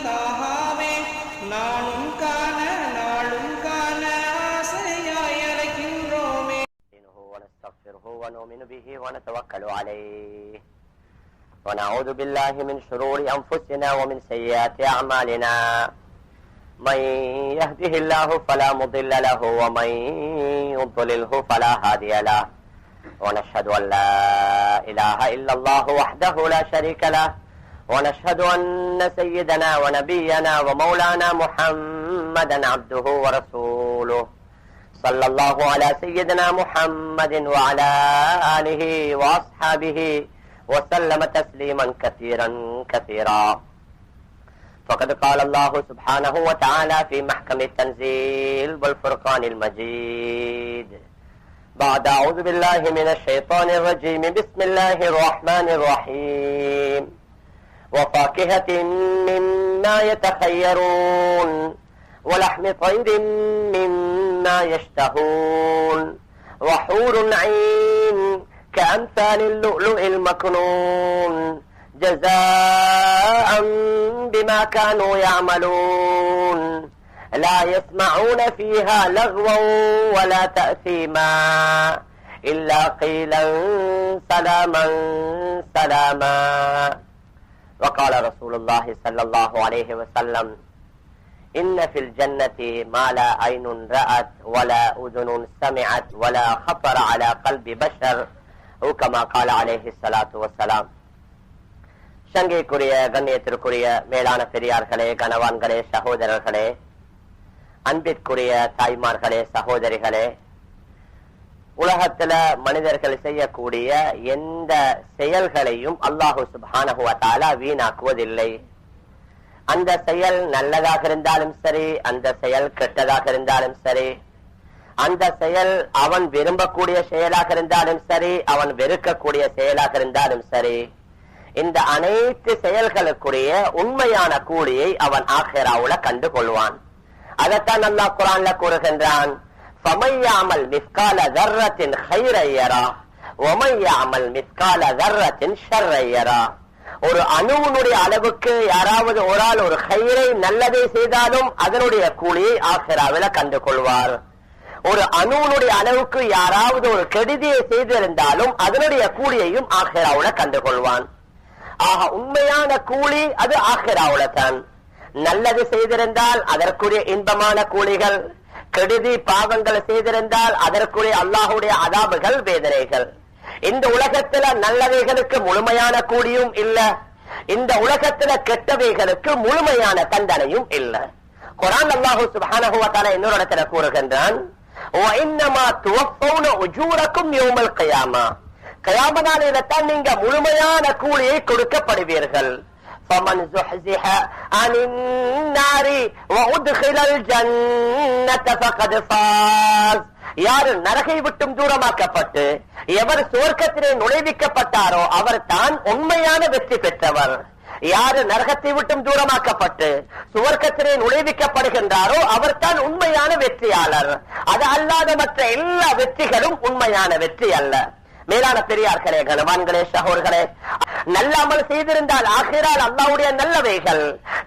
தாகாவே நானும் காண நாளும் காண ஆசையாய் அழைக்கின்றோமே. ونستغفره ونؤمن به ونتوكل عليه ونعوذ بالله من شرور أنفسنا ومن سيئات أعمالنا من يهده الله فلا مضل له ومن يضلله فلا هادي له ونشهد أن لا إله إلا الله وحده لا شريك له ونشهد أن سيدنا ونبينا ومولانا محمدا عبده ورسوله صلى الله على سيدنا محمد وعلى آله وأصحابه وسلم تسليما كثيرا كثيرا. فقد قال الله سبحانه وتعالى في محكم التنزيل والفرقان المجيد بعد أعوذ بالله من الشيطان الرجيم بسم الله الرحمن الرحيم وفاكهة مما يتخيرون ولحم طير مما يشتهون وحور عين كأمثال اللؤلؤ المكنون جزاء بما كانوا يعملون لا يسمعون فيها لغوا ولا تأثيما إلا قيلا سلاما سلاما. وقال رسول الله صلى الله عليه وسلم إن في الجنة ما لا عين رأت ولا أذن سمعت ولا خطر على قلب بشر أو كما قال عليه الصلاة والسلام. சங்கைக்குரிய கண்ணியத்திற்குரிய மேலான பெரியார்களே, கணவான்களே, சகோதரர்களே, அன்பிற்குரிய தாய்மார்களே, சகோதரிகளே, உலகத்துல மனிதர்கள் செய்யக்கூடிய எந்த செயல்களையும் அல்லாஹு சுப்ஹானஹு வ தஆலா வீணாக்குவதில்லை. அந்த செயல் நல்லதாக இருந்தாலும் சரி, அந்த செயல் கெட்டதாக இருந்தாலும் சரி, அந்த செயல் அவன் விரும்பக்கூடிய செயலாக இருந்தாலும் சரி, அவன் வெறுக்கக்கூடிய செயலாக இருந்தாலும் சரி, இந்த அனைத்து செயல்களுக்குரிய உண்மையான கூலியை அவன் ஆখিরাவுல கண்டு கொள்வான். அதைத்தான் அல்லாஹ் குர்ஆன்ல கூறுகின்றான், ஃபமையஅமல் மிஸ்கால தர்ரத்தின் கைரன் யரா வமையஅமல் மிஸ்கால தர்ரத்தின் ஷர்ரன் யரா. ஒரு அணுவினுடைய அளவுக்கு யாராவது ஒரு ஆள் ஒரு கைரை நல்லதை செய்தாலும் அதனுடைய கூலியை ஆখিরাவில கண்டு கொள்வார். ஒரு அணுவினுடைய அளவுக்கு யாராவது ஒரு கெடுதியை செய்திருந்தாலும் அதனுடைய கூலியையும் ஆখিরাவுல கண்டு கொள்வான். ஆக உண்மையான கூலி அது ஆখিরাவுல தான். நல்லது செய்திருந்தால் அதற்குரிய இன்பமான கூலிகள், கெடுதி பாவங்கள் செய்திருந்தால் அதற்குரிய அல்லாஹுடைய அதாபுகள், வேதனைகள். இந்த உலகத்துல நல்லவைகளுக்கு முழுமையான கூலியும் இல்ல, இந்த உலகத்துல கெட்டவைகளுக்கு முழுமையான தண்டனையும் இல்ல. குர்ஆன் அல்லாஹ் சுப்ஹானஹு வ தஆலா இன்னொரு இடத்துல கூறுகின்றான், வஇன்னமா துவஃபௌன உஜூரக்கும் யௌமல் கியாமா. கியாம நாளில தான் நீங்க முழுமையான கூலியை கொடுக்கப்படுவீர்கள். فمن زحزح عن النار وادخل الجنة فقد فاز. யார் நரகை விட்டும் தூரமாக்கப்பட்டு எவர் சுவர்க்கத்திலே நுழைவிக்கப்பட்டாரோ அவர் தான் உண்மையான வெற்றி பெற்றவர். யாரு நரகத்தை விட்டும் தூரமாக்கப்பட்டு சுவர்க்கத்திலே நுழைவிக்கப்படுகின்றாரோ அவர் தான் உண்மையான வெற்றியாளர். அது அல்லாத மற்ற எல்லா வெற்றிகளும் உண்மையான வெற்றி அல்ல. மேலான பெரியார்களே, கணவான்களே, சகோதரர்களே, நல்லாமல் செய்திருந்தால் ஆখিরাல் அல்லாஹ்வுடைய நல்லவைகள்,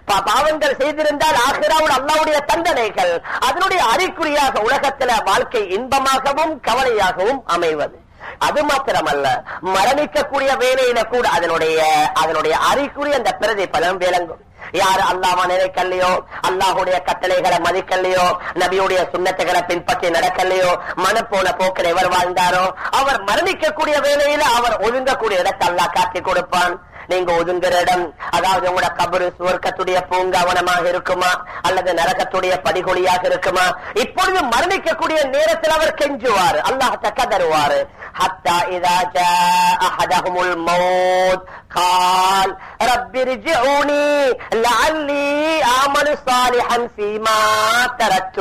பாவங்கள் செய்திருந்தால் ஆখিরাவுல் அல்லாஹ்வுடைய தண்டனைகள். அதனுடைய அறிகுறியாக உலகத்துல வாழ்க்கை இன்பமாகவும் கவலையாகவும் அமைவது. அது மாத்திரமல்ல, மரணிக்கக்கூடிய வேலையில கூட அதனுடைய அறிகுறி அந்த பிரதிபலம் விளங்கும். யாரு அல்லாஹ்வை நினைக்கலையோ, அல்லாஹுடைய கட்டளைகளை மதிக்கலையோ, நபியுடைய சுன்னத்துகளை பின்பற்றி நடக்கலையோ, மனப்போன போக்கில் எவர் வாழ்ந்தாரோ அவர் மரணிக்கக்கூடிய வேலையில அவர் ஒதுங்கக்கூடிய இடத்தை அல்லாஹ் காட்டி கொடுப்பான். நீங்க ஒதுங்குற இடம், அதாவது உங்களோட கபரு சுவர்க்கத்துடைய பூங்காவனமாக இருக்குமா அல்லது நரகத்துடைய படிகொலியாக இருக்குமா? இப்பொழுது மரணிக்கக்கூடிய நேரத்தில் அவர் கெஞ்சுவார், அல்லாஹ் தக்கதருவார். حتى إذا جاء أحدهم الموت قال رب ارجعوني لعلي أعمل صالحا فيما تركت.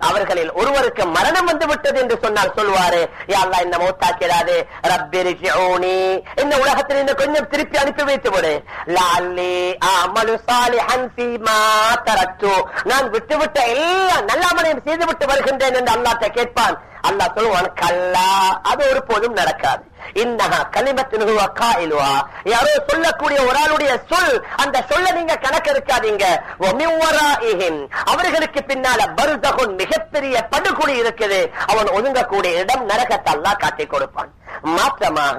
அவர்களில் ஒருவருக்கு மரணம் வந்து விட்டது என்று சொன்னால் சொல்வாரு, யா அல்லாஹ் என்ன மௌத்தாக்கிறாதே, ரப்பி ர்ஜிஊனி, இந்த உலகத்தில் இன்னும் கொஞ்சம் திருப்பி அனுப்பி வைத்து விடு, லஅல்லி அஅமலு ஸாலிஹன் ஃபீமா தரக்து, நான் விட்டுவிட்ட எல்லா நல்லமலையும் செய்து விட்டு வருகின்றேன் என்று அல்லாஹ்ட்ட கேட்பான். அல்லாஹ் சொல்லுவான், கல்லா, அது ஒருபோதும் நடக்காது. இன்னஹா கலிமத்துன் ஹுவ காயிலுஹா, யாரோ சொல்லக்கூடிய ஒரு ஆளுடைய சொல், அந்த சொல்ல நீங்க கணக்கெடுக்காதீங்க. வ மின் வராஇஹிம், அவர்களுக்கு பின்னால பர்ஸகுன், மிகப்பெரிய படுகொலி இருக்குது. அவன் ஒதுங்கக்கூடிய இடம் நரகத்தை அல்லாஹ் காட்டிக் கொடுப்பான். மாற்றமாக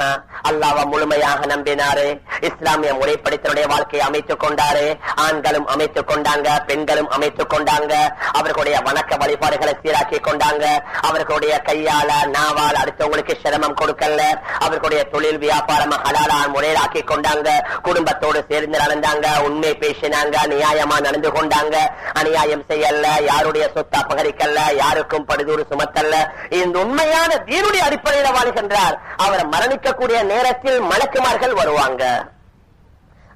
அல்லாஹ்வை முழுமையாக நம்பினாரு, இஸ்லாமிய முறைப்படி தன்னுடைய வாழ்க்கையை அமைத்துக் கொண்டாரு. ஆண்களும் அமைத்துக் கொண்டாங்க, பெண்களும் அமைத்துக் கொண்டாங்க. அவர்களுடைய வணக்க வழிபாடுகளை சீராக்கி கொண்டாங்க. அவர்களுடைய கையால நாவால் அடுத்தவங்களுக்கு சிரமம் கொடுக்கல. அவர்களுடைய தொழில் வியாபாரம் ஹலாலான முறையில் ஆக்கி கொண்டாங்க. குடும்பத்தோடு சேர்ந்து நடந்தாங்க, உண்மை பேசினாங்க, நியாயமா நடந்து கொண்டாங்க, அநியாயம் செய்யல, யாருடைய சொத்து அபகரிக்கல்ல, யாருக்கும் படுதூறு சுமத்தல்ல. இந்த உண்மையான தீனுடைய அடிப்படையில் வாழ்கின்றார். அவர் மரணிக்கக்கூடிய நேரத்தில் மலக்குமார்கள் வருவாங்க.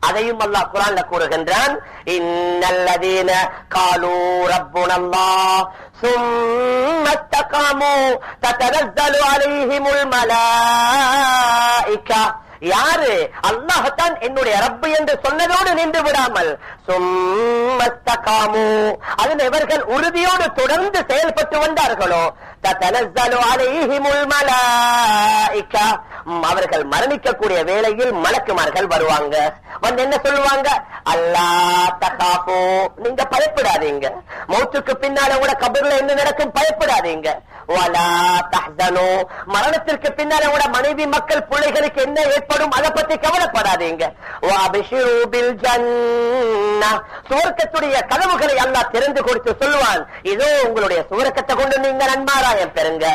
அதையும் அல்லாஹ் குர்ஆன்ல கூறுகின்றான். இன்னல்லதீன காலூ ரப்புனல்லாஹ் சும்ம இஸ்தகாமூ ததனஸ்ஸலு அலைஹிமுல் மலாயிகா, யாரு அல்லாஹ்தான் என்னுடைய ரப்பு என்று சொன்னதோடு நின்று விடாமல் சும்ம இஸ்தகாமூ, அதில் இவர்கள் உறுதியோடு தொடர்ந்து செயல்பட்டு வந்தார்களோ, ததனஸ்ஸலு அலைஹிமுல் மலாயிகா, அவர்கள் மரணிக்கக்கூடிய வேளையில் மலக்குமார்கள் வருவாங்க. வந்து என்ன சொல்லுவாங்க? அல்லாஹ் தகாஃபு, நீங்க பயப்படாதீங்க. மௌத்துக்கு பின்னால கூட கபர்ல என்ன நடக்கும் பயப்படாதீங்க. வலா தஹ்ஸனு, மரணத்திற்கு பின்னால கூட மனைவி மக்கள் பிள்ளைகளுக்கு என்ன ஏற்படும் அதை பத்தி கவலைப்படாதீங்க. வஅப்ஷிரு பில் ஜன்னah, சுவர்க்கத்துடைய கதவுகளை அல்லாஹ் திறந்து கொடுத்து சொல்லுவான், இதோ உங்களுடைய சுவர்க்கத்தை கொண்டு நீங்க நன்மாராயம் பெறுங்க.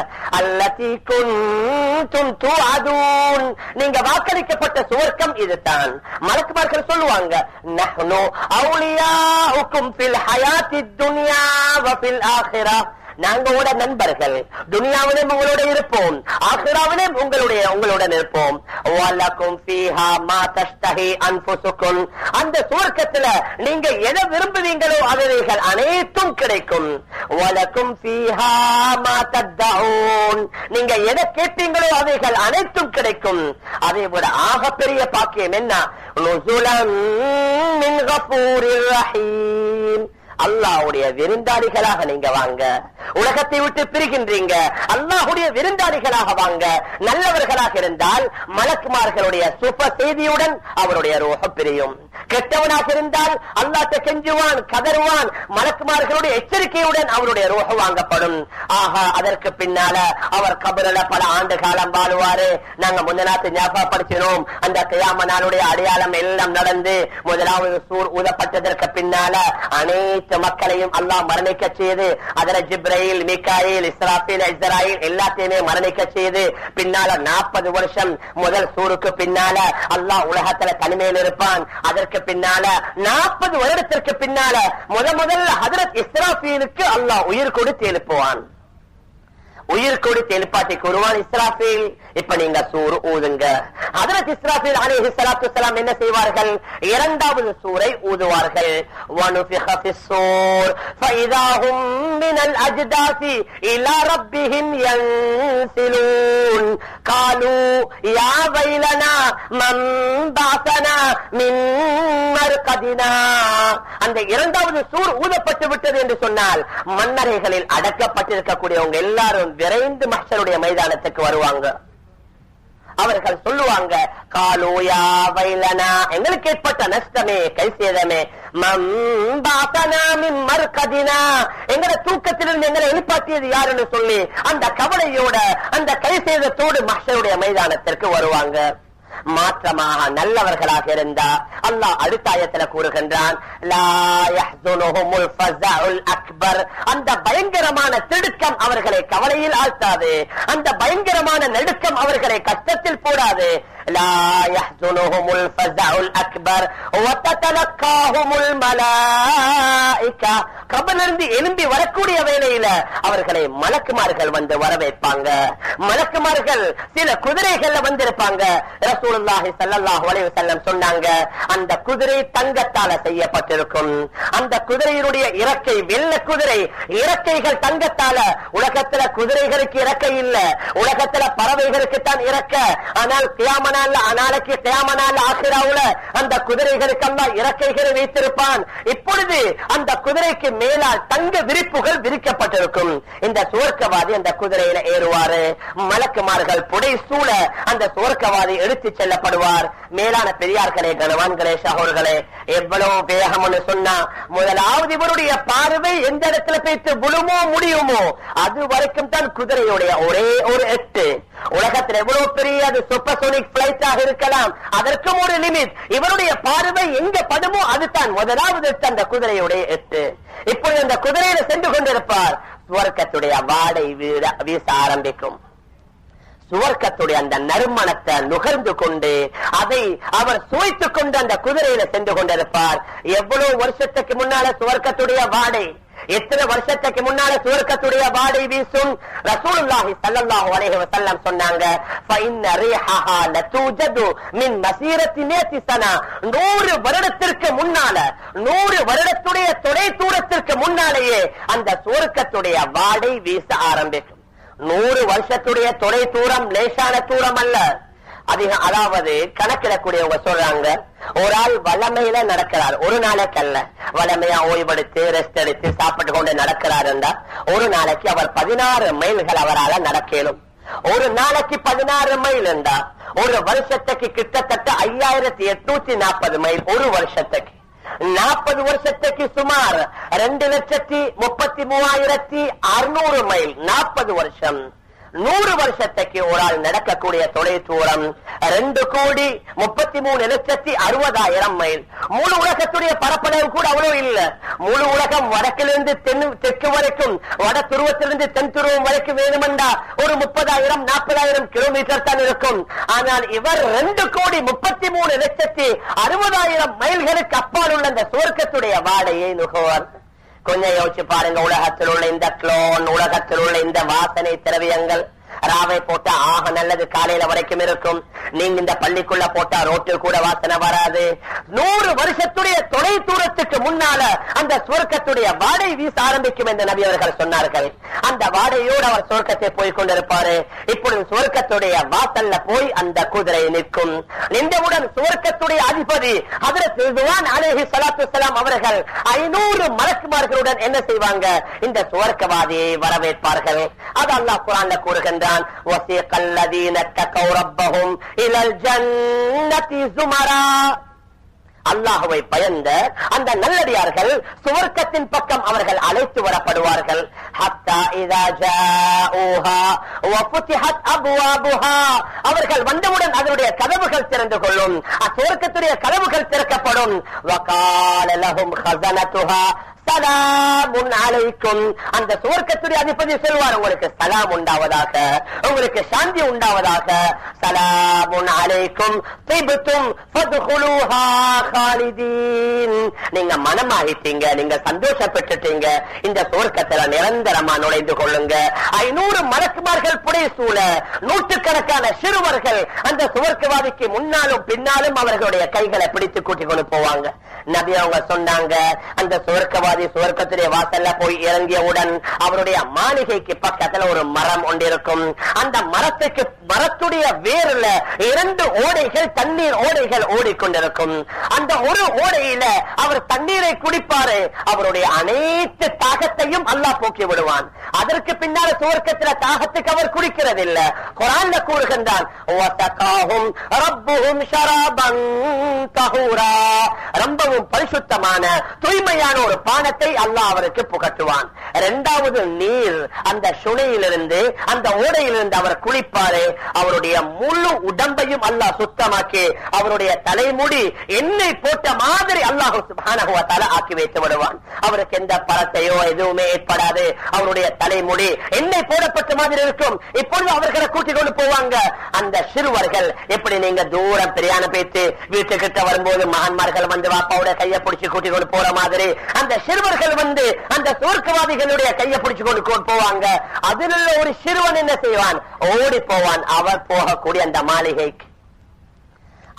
அல்லதி குன்தும் துஅதூன், நீங்க வாக்களிக்கப்பட்ட சுவர்க்கம் இதுதான். மலக்குமார்கள் சொல்லுவாங்க, நஹ்னு அவுலியாஉக்கும் ஃபில் ஹயாத்தித் துன்யா வ ஃபில் ஆখিরাহ, நாங்களோட நண்பர்கள், துனியாவிலும் உங்களோட இருப்போம், ஆখিরাவிலும் உங்களுடன் இருப்போம். வலக்கும் ஃபீஹா மா தஷ்தஹி அன்ஃபுசுக்கும், அந்த சுவர்க்கத்துல நீங்க எதை விரும்புவீங்களோ அவைகள் அனைத்தும் கிடைக்கும். வலக்கும் ஃபீஹா மா தத்தஊன், நீங்க எதை கேட்பீங்களோ அவைகள் அனைத்தும் கிடைக்கும். அதை விட ஆகப்பெரிய பாக்கியம் என்ன? நுஸுலம் மின் கஃபூரிர் ரஹீம், அல்லாஹ்வுடைய விருந்தாளிகளாக நீங்க வாங்க. உலகத்தை விட்டு பிரிகின்றீங்க, அல்லாஹ்வுடைய விருந்தாளிகளாக வாங்க. நல்லவர்களாக இருந்தால் மலக்குமார்களுடைய சுப செய்தியுடன் அவருடைய ரூஹ் பிரியும். கெட்டவனாக இருந்தால் அல்லாஹ்ட்ட கெஞ்சுவான், கதறுவான், மலக்குமார்களுடைய எச்சரிக்கையுடன் அவருடைய ரூஹ் வாங்கப்படும். ஆஹா, அதற்கு பின்னால அவர் கபரில பல ஆண்டு காலம் வாழுவாரு. நாங்க முன்னநாத்து ஞாபகப்படுத்தினோம், அந்த கியாம நாளுடைய அடையாளம் எல்லாம் நடந்து முதலாவது சூர் ஊதப்பட்டதற்கு பின்னால அனைத்து மக்களையும் அல்லாஹ் மரணிக்க செய்து, அதர ஜிப்ரீல், மீகாயில், இஸ்ராஃபீல், இஸ்ராயில் எல்லாத்தையுமே மரணிக்க செய்து, பின்னால 40 வருஷம் முதல் சூருக்கு பின்னால அல்லாஹ் உலகத்துல தனிமையில் இருப்பான். அதற்கு பின்னால 40 வருடத்திற்கு பின்னால முதல்ல ஹஜ்ரத் இஸ்ராஃபீலுக்கு அல்லாஹ் உயிர் கொடுத்து எழுப்புவான். உயிர் கொடுத்து எழுப்பாட்டி கூறுவான், இஸ்ராஃபீல் இப்ப நீங்க சூர் ஊதுங்க. ஹஜ்ரத் இஸ்ராஃபீல் அலைஹிஸ்ஸலாத்து வஸ்ஸலாம் என்ன செய்வார்கள்? இரண்டாவது சூரை ஊதுவார்கள். வனுஃபிக ஃபிஸ்ஸூர் ஃபஇதா ஹும் மினல் அஜ்தாசி இலா ரப்பிஹிம் யன்சிலூன் காலூ யா வைலனா மன் பஅஸனா மின் மர்கதினா. அந்த இரண்டாவது சூர் ஊதப்பட்டு விட்டது என்று சொன்னால் மன்னரைகளில் அடக்கப்பட்டிருக்கக்கூடியவங்க எல்லாரும் விரைந்து மஹ்ஷருடைய மைதானத்துக்கு வருவாங்க. அவர்கள் சொல்லுவாங்க, காலூயா வைலனா, எங்களுக்கு ஏற்பட்ட நஷ்டமே, கை சேதமே, மர்கதினா, எங்களை தூக்கத்திலிருந்து எங்களை எழுப்பாற்றியது யாருன்னு சொல்லி அந்த கவலையோட அந்த கை சேதத்தோடு மஹ்ஷருடைய மைதானத்திற்கு வருவாங்க. மாற்றமாக நல்லவர்களாக இருந்தா அல்லாஹ் அடுத்த ஆயத்துல கூறுகின்றான், லா யஹ்ஸுனுஹுமுல் ஃபஸஉல் அக்பர், அந்த பயங்கரமான திடுக்கம் அவர்களை கவலையில் ஆழ்த்தாது, அந்த பயங்கரமான நடுக்கம் அவர்களை கஷ்டத்தில் போடாது. லா யஹ்ஸுனுஹுமுல் ஃபஸஉல் அக்பர் வததலக்காஹுமுல் மலாயிகா, கபரிலிருந்து எழும்பி வரக்கூடிய வேளையில அவர்களை மலக்குமார்கள் வந்து வரவேற்பாங்க. மலக்குமார்கள் சில குதிரைகள்ல வந்திருப்பாங்க. ரசூலுல்லாஹி ஸல்லல்லாஹு அலைஹி வஸல்லம் சொன்னாங்க, அந்த குதிரை தங்கத்தால செய்யப்பட்டிருக்கும். அந்த குதிரையினுடைய இறக்கை வெள்ள குதிரை, இறக்கைகள் தங்கத்தால. உலகத்துல குதிரைகளுக்கு இறக்கை இல்ல, உலகத்துல பறவைகளுக்கு தான் இறக்க. ஆனால் கியாம நாள்ல, நாளைக்கு கியாம நாள்ல ஆখিরাவுல அந்த குதிரைகளுக்கு அல்லாஹ் இறக்கைகளை வைத்திருப்பான். இப்பொழுது அந்த குதிரைக்கு மேலால் தங்க விரிப்புகள் விரிக்கப்பட்டிருக்கும். இந்த சுவர்க்கவாதி அந்த குதிரையில ஏறுவாரு. மலக்குமார்கள் புடை சூழ அந்த சுவர்க்கவாதி எடுத்து செல்லப்படுவார். மேலான பெரியார்களே, கணவான்களே, சகோதரர்களே, எவ்வளவு வேகம்னு சொன்னா, முதலாவது இவருடைய பார்வை எந்த இடத்துல போயிட்டு விழுமோ முடியுமோ அது வரைக்கும் தான் குதிரையுடைய ஒரே ஒரு எட்டு. உலகத்தில் எவ்வளவு பெரிய அது சூப்பர்சோனிக் பிளைட்டாக இருக்கலாம், அதற்கும் ஒரு லிமிட். இவருடைய பார்வை எங்க படுமோ அதுதான் முதலாவது அந்த குதிரையுடைய எட்டு. இப்பொழுது அந்த குதிரையில சென்று கொண்டிருப்பார். சுவர்க்கத்துடைய வாடை வீச ஆரம்பிக்கும். சுவர்க்கத்துடைய அந்த நறுமணத்தை நுகர்ந்து கொண்டு அதை அவர் சுவைத்துக் கொண்டு அந்த குதிரையில சென்று கொண்டிருப்பார். எவ்வளவு வருஷத்துக்கு முன்னால சுவர்க்கத்துடைய வாடை, எத்தனை வருஷத்துக்கு முன்னால சுவர்க்கத்துடைய வாடை வீசும். ரசூலுல்லாஹி ஸல்லல்லாஹு அலைஹி வஸல்லம் சொன்னாங்க, ஃபைன்ன ரீஹஹா லதூஜது மின் மஸீரத்தி 100 சனா. 100 வருடத்திற்கு முன்னால, 100 வருடத்துடைய தொலை தூரத்திற்கு முன்னாலேயே அந்த சுவர்க்கத்துடைய வாடை வீச ஆரம்பிக்கும். 100 வருஷத்துடைய தொலை தூரம் லேசான தூரம் அல்ல. அதாவது கணக்கிடக்கூடியவங்க சொல்றாங்க, ஒரு ஆள் வளமையில நடக்கிறார், ஒரு நாளைக்கு அல்ல, வளமையா ஓய்வெடுத்து ரெஸ்ட் எடுத்து சாப்பிட்டு கொண்டு நடக்கிறார் என்றால் ஒரு நாளைக்கு அவர் 16 மைல்கள் அவரால் நடக்கலும். ஒரு நாளைக்கு 16 மைல் என்றா ஒரு வருஷத்துக்கு கிட்டத்தட்ட 5840 மைல். ஒரு வருஷத்துக்கு 40 வருஷத்துக்கு சுமார் 2,33,600 மைல். 40 வருஷம். 100 வருஷத்துக்கு ஒரு ஆள் நடக்கக்கூடிய தொலை தூரம் 2,33,60,000 மைல். முழு உலகத்துடைய பரப்பளவு கூட அவ்வளவு இல்ல. முழு உலகம் வடக்கிலிருந்து தெற்கு வரைக்கும், வட துருவத்திலிருந்து தென் துருவம் வரைக்கும் வேணுமெண்டா ஒரு 30,000-40,000 கிலோமீட்டர் தான் இருக்கும். ஆனால் இவர் 2,33,60,000 மைல்களுக்கு அப்பால் உள்ள அந்த சுவர்க்கத்துடைய வாடையை நுகர்வார். கொஞ்சம் யோசிச்சு பாருங்க. உலகத்தில் உள்ள இந்த க்ளோன், உலகத்தில் உள்ள இந்த வாசனை திரவியங்கள் ராவை போட்டா ஆக நல்லது, காலையில வரைக்கும் இருக்கும். நீங்க இந்த பள்ளிக்குள்ள போட்டா ரோட்டில் கூட வாசனை வராது. 100 வருஷத்துடைய தொலை தூரத்துக்கு முன்னால அந்த சுவர்க்கத்துடைய வாடை வீச ஆரம்பிக்கும் என்று நபி அவர்கள் சொன்னார்கள். அந்த வாடையோடு அவர் சுவர்க்கத்தை போய் கொண்டிருப்பாரு. இப்பொழுது சுவர்க்கத்துடைய வாசல்ல போய் அந்த குதிரை நிற்கும். நின்றவுடன் சுவர்க்கத்துடைய அதிபதி ஹஜ்ரத் ரிதுவான் அலைஹிஸ்ஸலாத்து வஸ்ஸலாம் அவர்கள் 500 மலக்குமார்களுடன் என்ன செய்வாங்க? இந்த சுவர்க்கவாதியை வரவேற்பார்கள். அது அல்லாஹ் குர்ஆன்ல கூறுகின்றான், வஸீகல் லதீன தகவ் ரப்பஹும் இலல் ஜன்னதி ஸுமரா. அல்லாஹ்வை பயந்த அந்த நல்லடியார்கள் சுவர்க்கத்தின் பக்கம் அவர்கள் அழைத்து வரப்படுவார்கள். ஹத்தா இதா ஜாஊஹா வ ஃபுதிஹத் அப்வாபுஹா. அவர்கள் வந்தவுடன் அதனுடைய கதவுகள் திறந்து கொள்ளும். சுவர்க்கத்துடைய கதவுகள் திறக்கப்படும். வகால லஹும் ஹஸனத்துஹா சலாமுன் அலைக்கும். அந்த சுவர்க்கத்துடைய அதிபதி சொல்வார், உங்களுக்கு சலாம் உண்டாவதாக, உங்களுக்கு சாந்தி உண்டாவதாக. சலாமுன் அலைக்கும் திப்தும் ஃபத்குலூஹா காலிதீன். நீங்க மனமாகிட்டீங்க, நீங்க சந்தோஷப்பட்டுட்டீங்க, இந்த சுவர்க்கத்துல நிரந்தரமா நுழைந்து கொள்ளுங்க. 500 மலக்குமார்கள் புடை சூழ, நூற்றுக்கணக்கான சிறுவர்கள் அந்த சுவர்க்கவாதிக்கு முன்னாலும் பின்னாலும் அவர்களுடைய கைகளை பிடித்து கூட்டிக் கொண்டு போவாங்க. நபி அவங்க சொன்னாங்க, அந்த சுவர்க்கவாதி சுவர்க்கத்துடைய வாசல்ல போய் இறங்கியவுடன் அவருடைய மாளிகைக்கு பக்கத்துல ஒரு மரம் ஒன்றிருக்கும். அந்த மரத்துடைய வேர்ல 2 ஓடைகள், தண்ணீர் ஓடைகள் ஓடிக்கொண்டிருக்கும். அந்த ஒரு ஓடையில அவர் தண்ணீரை குடிப்பாரு. அவருடைய அனைத்து தாகத்தையும் அல்லாஹ் போக்கி விடுவான். அதற்கு பின்னால சுவர்க்கத்துல தாகத்துக்கு அவர் குடிக்கிறது இல்ல. குர்ஆன்ல கூறுகின்றான், வஸகாஹும் ரப்புஹும் ஷராபன் தஹூரா. ரொம்பவும் பரிசுத்தமான தூய்மையான ஒரு பானத்தை அல்லாஹ் அவருக்கு புகட்டுவான். 2வது நீர், அந்த சுனையிலிருந்து அந்த ஓடையிலிருந்து அவர் குளிப்பாரு. அவருடைய முழு உடம்பையும் அல்லாஹ் சுத்தமாக்கி அவருடைய தலைமுடி எண்ணெய் போட்ட மாதிரி அல்லாஹ் சுப்ஹானஹு வ தஆலா ஆக்கி வைத்து விடுவான். அவருக்கு எந்த பரத்தையோ எதுவுமே ஏற்படாது. அவருடைய தலைமுடி எண்ணெய் போடப்பட்ட மாதிரி இருக்கும். இப்பொழுது அவர்களை கூட்டிக் கொண்டு போவாங்க. அந்த சிறுவர்கள் எப்படி நீங்க தூரம் பிரியாண பேச்சு வீட்டுக்கிட்ட வரும்போது மகன்மார்கள் வந்து வாப்பாவோட கையை பிடிச்சு கூட்டிக் கொண்டு போற மாதிரி அந்த சிறுவர்கள் வந்து அந்த சுவர்க்கவாதிகளுடைய கையை பிடிச்சு கொண்டு போவாங்க. அதில் உள்ள ஒரு சிறுவன் என்ன செய்வான்? ஓடி போவான் அவர் போகக்கூடிய அந்த மாளிகைக்கு.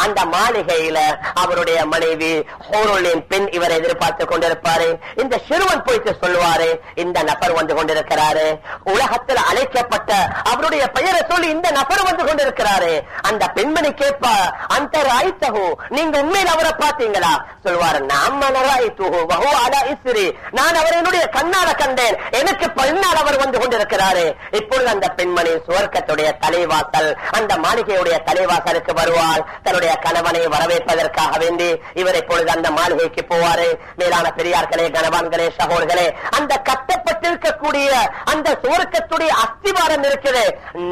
அந்த மாளிகையில அவருடைய மனைவி ஹூருலின் பெண் இவரை எதிர்பார்த்து கொண்டிருப்பாரு. இந்த சிறுவன் போயிட்டு சொல்லுவாரு, இந்த நபர் வந்து கொண்டிருக்கிறாரு, உலகத்தில் அழைக்கப்பட்ட அவருடைய பெயரை சொல்லி இந்த நபர் வந்து கொண்டிருக்கிறாரு. அந்த பெண்மணி கேட்பா, அந்த ராய்த்தகு, நீங்க உண்மையில் அவரை பார்த்தீங்களா? சொல்வாரு, நான் அவர் என்னுடைய கண்ணால கண்டேன், எனக்கு பின்னால் அவர் வந்து கொண்டிருக்கிறாரு. இப்பொழுது அந்த பெண்மணி சுவர்க்கத்துடைய தலைவாசல், அந்த மாளிகையுடைய தலைவாசலுக்கு வருவாள். தன்னுடைய கணவனை வரவேற்பதற்காக வேண்டி இவர் இப்பொழுது அந்த மாளிகைக்கு போவாரு. மேலான பெரியார்களே, கணவான்களே, சகோதரர்களே, அந்த கட்டப்பட்டிருக்கக்கூடிய அந்த சுவர்க்கத்துடைய அஸ்திவாரம் இருக்குது,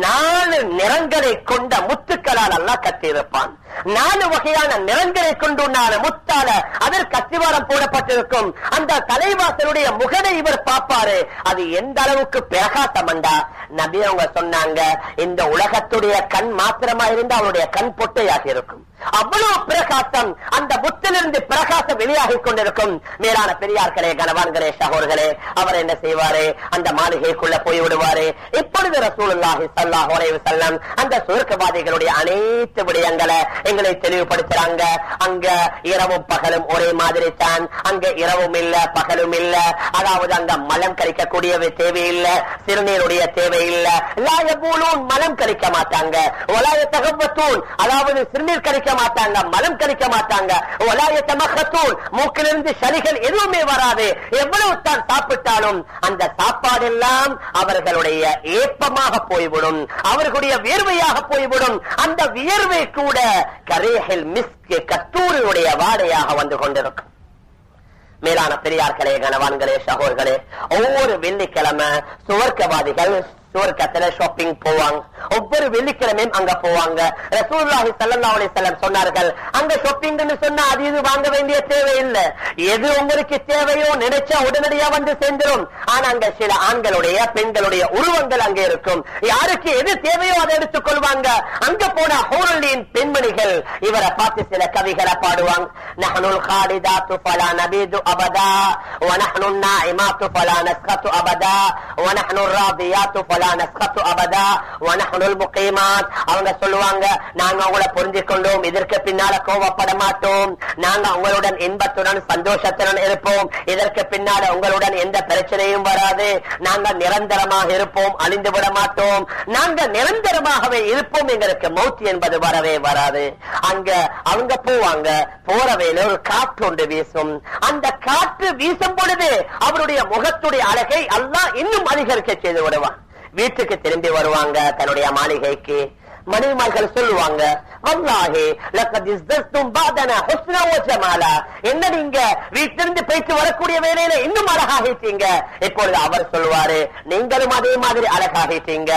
4 நிறங்களை கொண்ட முத்துக்களால் அல்லாஹ் கட்டியிருப்பான். 4 வகையான நிறங்களை கொண்டுண்டான முத்தால அதற்கு அஸ்திவாரம் போடப்பட்டிருக்கும். அந்த தலைவாசலுடைய முகனை இவர் பார்ப்பாரு. அது எந்த அளவுக்கு பிரகாசமண்டா, நபி அவங்க சொன்னாங்க, இந்த உலகத்துடைய கண் மாத்திரமா இருந்து அவருடைய கண் பொட்டையாக இருக்கும். அவ்வளவு பிரகாசம் அந்த முத்திலிருந்து பிரகாசம் வெளியாகி கொண்டிருக்கும். மேலான பெரியார்களே, கணவான்களே, சகோதரர்களே, அவர் என்ன செய்வாரு? அந்த மாளிகைக்குள்ள போய் விடுவாரு. இப்பொழுது ரசூலுல்லாஹி ஸல்லல்லாஹு அலைஹி வஸல்லம் அந்த சுவர்க்கவாதிகளுடைய அனைத்து விடயங்களை எங்களை தெளிவுபடுத்துறாங்க. அங்க இரவும் பகலும் ஒரே மாதிரி தான். அங்க இரவும் இல்ல, பகலும் இல்ல. அதாவது அங்க மலம் கரிக்கக்கூடிய தேவையில்லை, சிறுநீருடைய தேவையில்லை. மலம் கரிக்க மாட்டாங்க. அதாவது சிறுநீர் கரிக்க மாட்டாங்க, மலம் கரிக்க மாட்டாங்க. மூக்கிலிருந்து சளிகள் எதுவுமே வராது. எவ்வளவு தான் சாப்பிட்டாலும் அந்த சாப்பாடு எல்லாம் அவர்களுடைய ஏப்பமாக போய்விடும், அவர்களுடைய வியர்வையாக போய்விடும். அந்த வியர்வை கூட கரேஹில் மிஸ்க் கத்தூரினுடைய வாடையாக வந்து கொண்டிருக்கும். மேலான பெரியார்களே, கணவான்களே, சகோதரர்களே, ஒவ்வொரு வெள்ளிக்கிழமை சுவர்க்கவாதிகள் சுவர்க்கத்துல ஷாப்பிங் போவாங்க. ஒவ்வொரு வெள்ளிக்கிழமையும் அங்க போவாங்க. ரசூலுல்லாஹி ஸல்லல்லாஹு அலைஹி வஸல்லம் சொன்னார்கள், அங்க ஷாப்பிங்னு சொன்னா அது இது வாங்க வேண்டிய தேவையில்லை. எது உங்களுக்கு தேவையோ நினைச்சா உடனடியா வந்து சேர்ந்துரும். ஆனா அங்க சில ஆண்களுடைய பெண்களுடைய உருவங்கள் அங்கே இருக்கும். யாருக்கு எது தேவையோ அதை எடுத்துக் கொள்வாங்க. அங்க போன ஹூருலின் பெண்மணிகள் இவரை பார்த்து சில கவிகளை பாடுவாங்க. நஹ்னுல் காலிதாத்து ஃபலா நபீது அபதா வ நஹ்னுன் நாயிமாத்து ஃபலா நஸ்கத்து அபதா வ நஹ்னுர் ராதியாத்து அபதா வ நஹ்னுல் முகீமாத். அவங்க சொல்லுவாங்க, நாங்க உங்களை புரிஞ்சு கொண்டோம், இதற்கு பின்னால கோபப்பட மாட்டோம், நாங்க உங்களுடன் இன்பத்துடன் சந்தோஷத்துடன் இருப்போம், இதற்கு பின்னால உங்களுடன் எந்த பிரச்சனையும் வராது, நாங்க நிரந்தரமாக இருப்போம், அழிந்து விட மாட்டோம், நாங்க நிரந்தரமாகவே இருப்போம், எங்களுக்கு மௌத் என்பது வரவே வராது. அங்க அவங்க போவாங்க. போற வேலை ஒரு காற்று ஒன்று வீசும். அந்த காற்று வீசும் பொழுது அவருடைய முகத்துடைய அழகை அல்லாஹ் இன்னும் அதிகரிக்க செய்து விடுவான். வீட்டுக்கு திரும்பி வருவாங்க தன்னுடைய மாளிகைக்கு. மனைவிமார்கள் சொல்லுவாங்க, வல்லாஹி லக்கத் இஸ்தஸ்தும் பாதனா ஹுஸ்னா வ ஜமாலா, என்ன நீங்க வீட்டிலிருந்து போயிட்டு வரக்கூடிய வேலையில இன்னும் அழகாகிட்டீங்க. இப்பொழுது அவர் சொல்லுவாரு, நீங்களும் அதே மாதிரி அழகாகிட்டீங்க.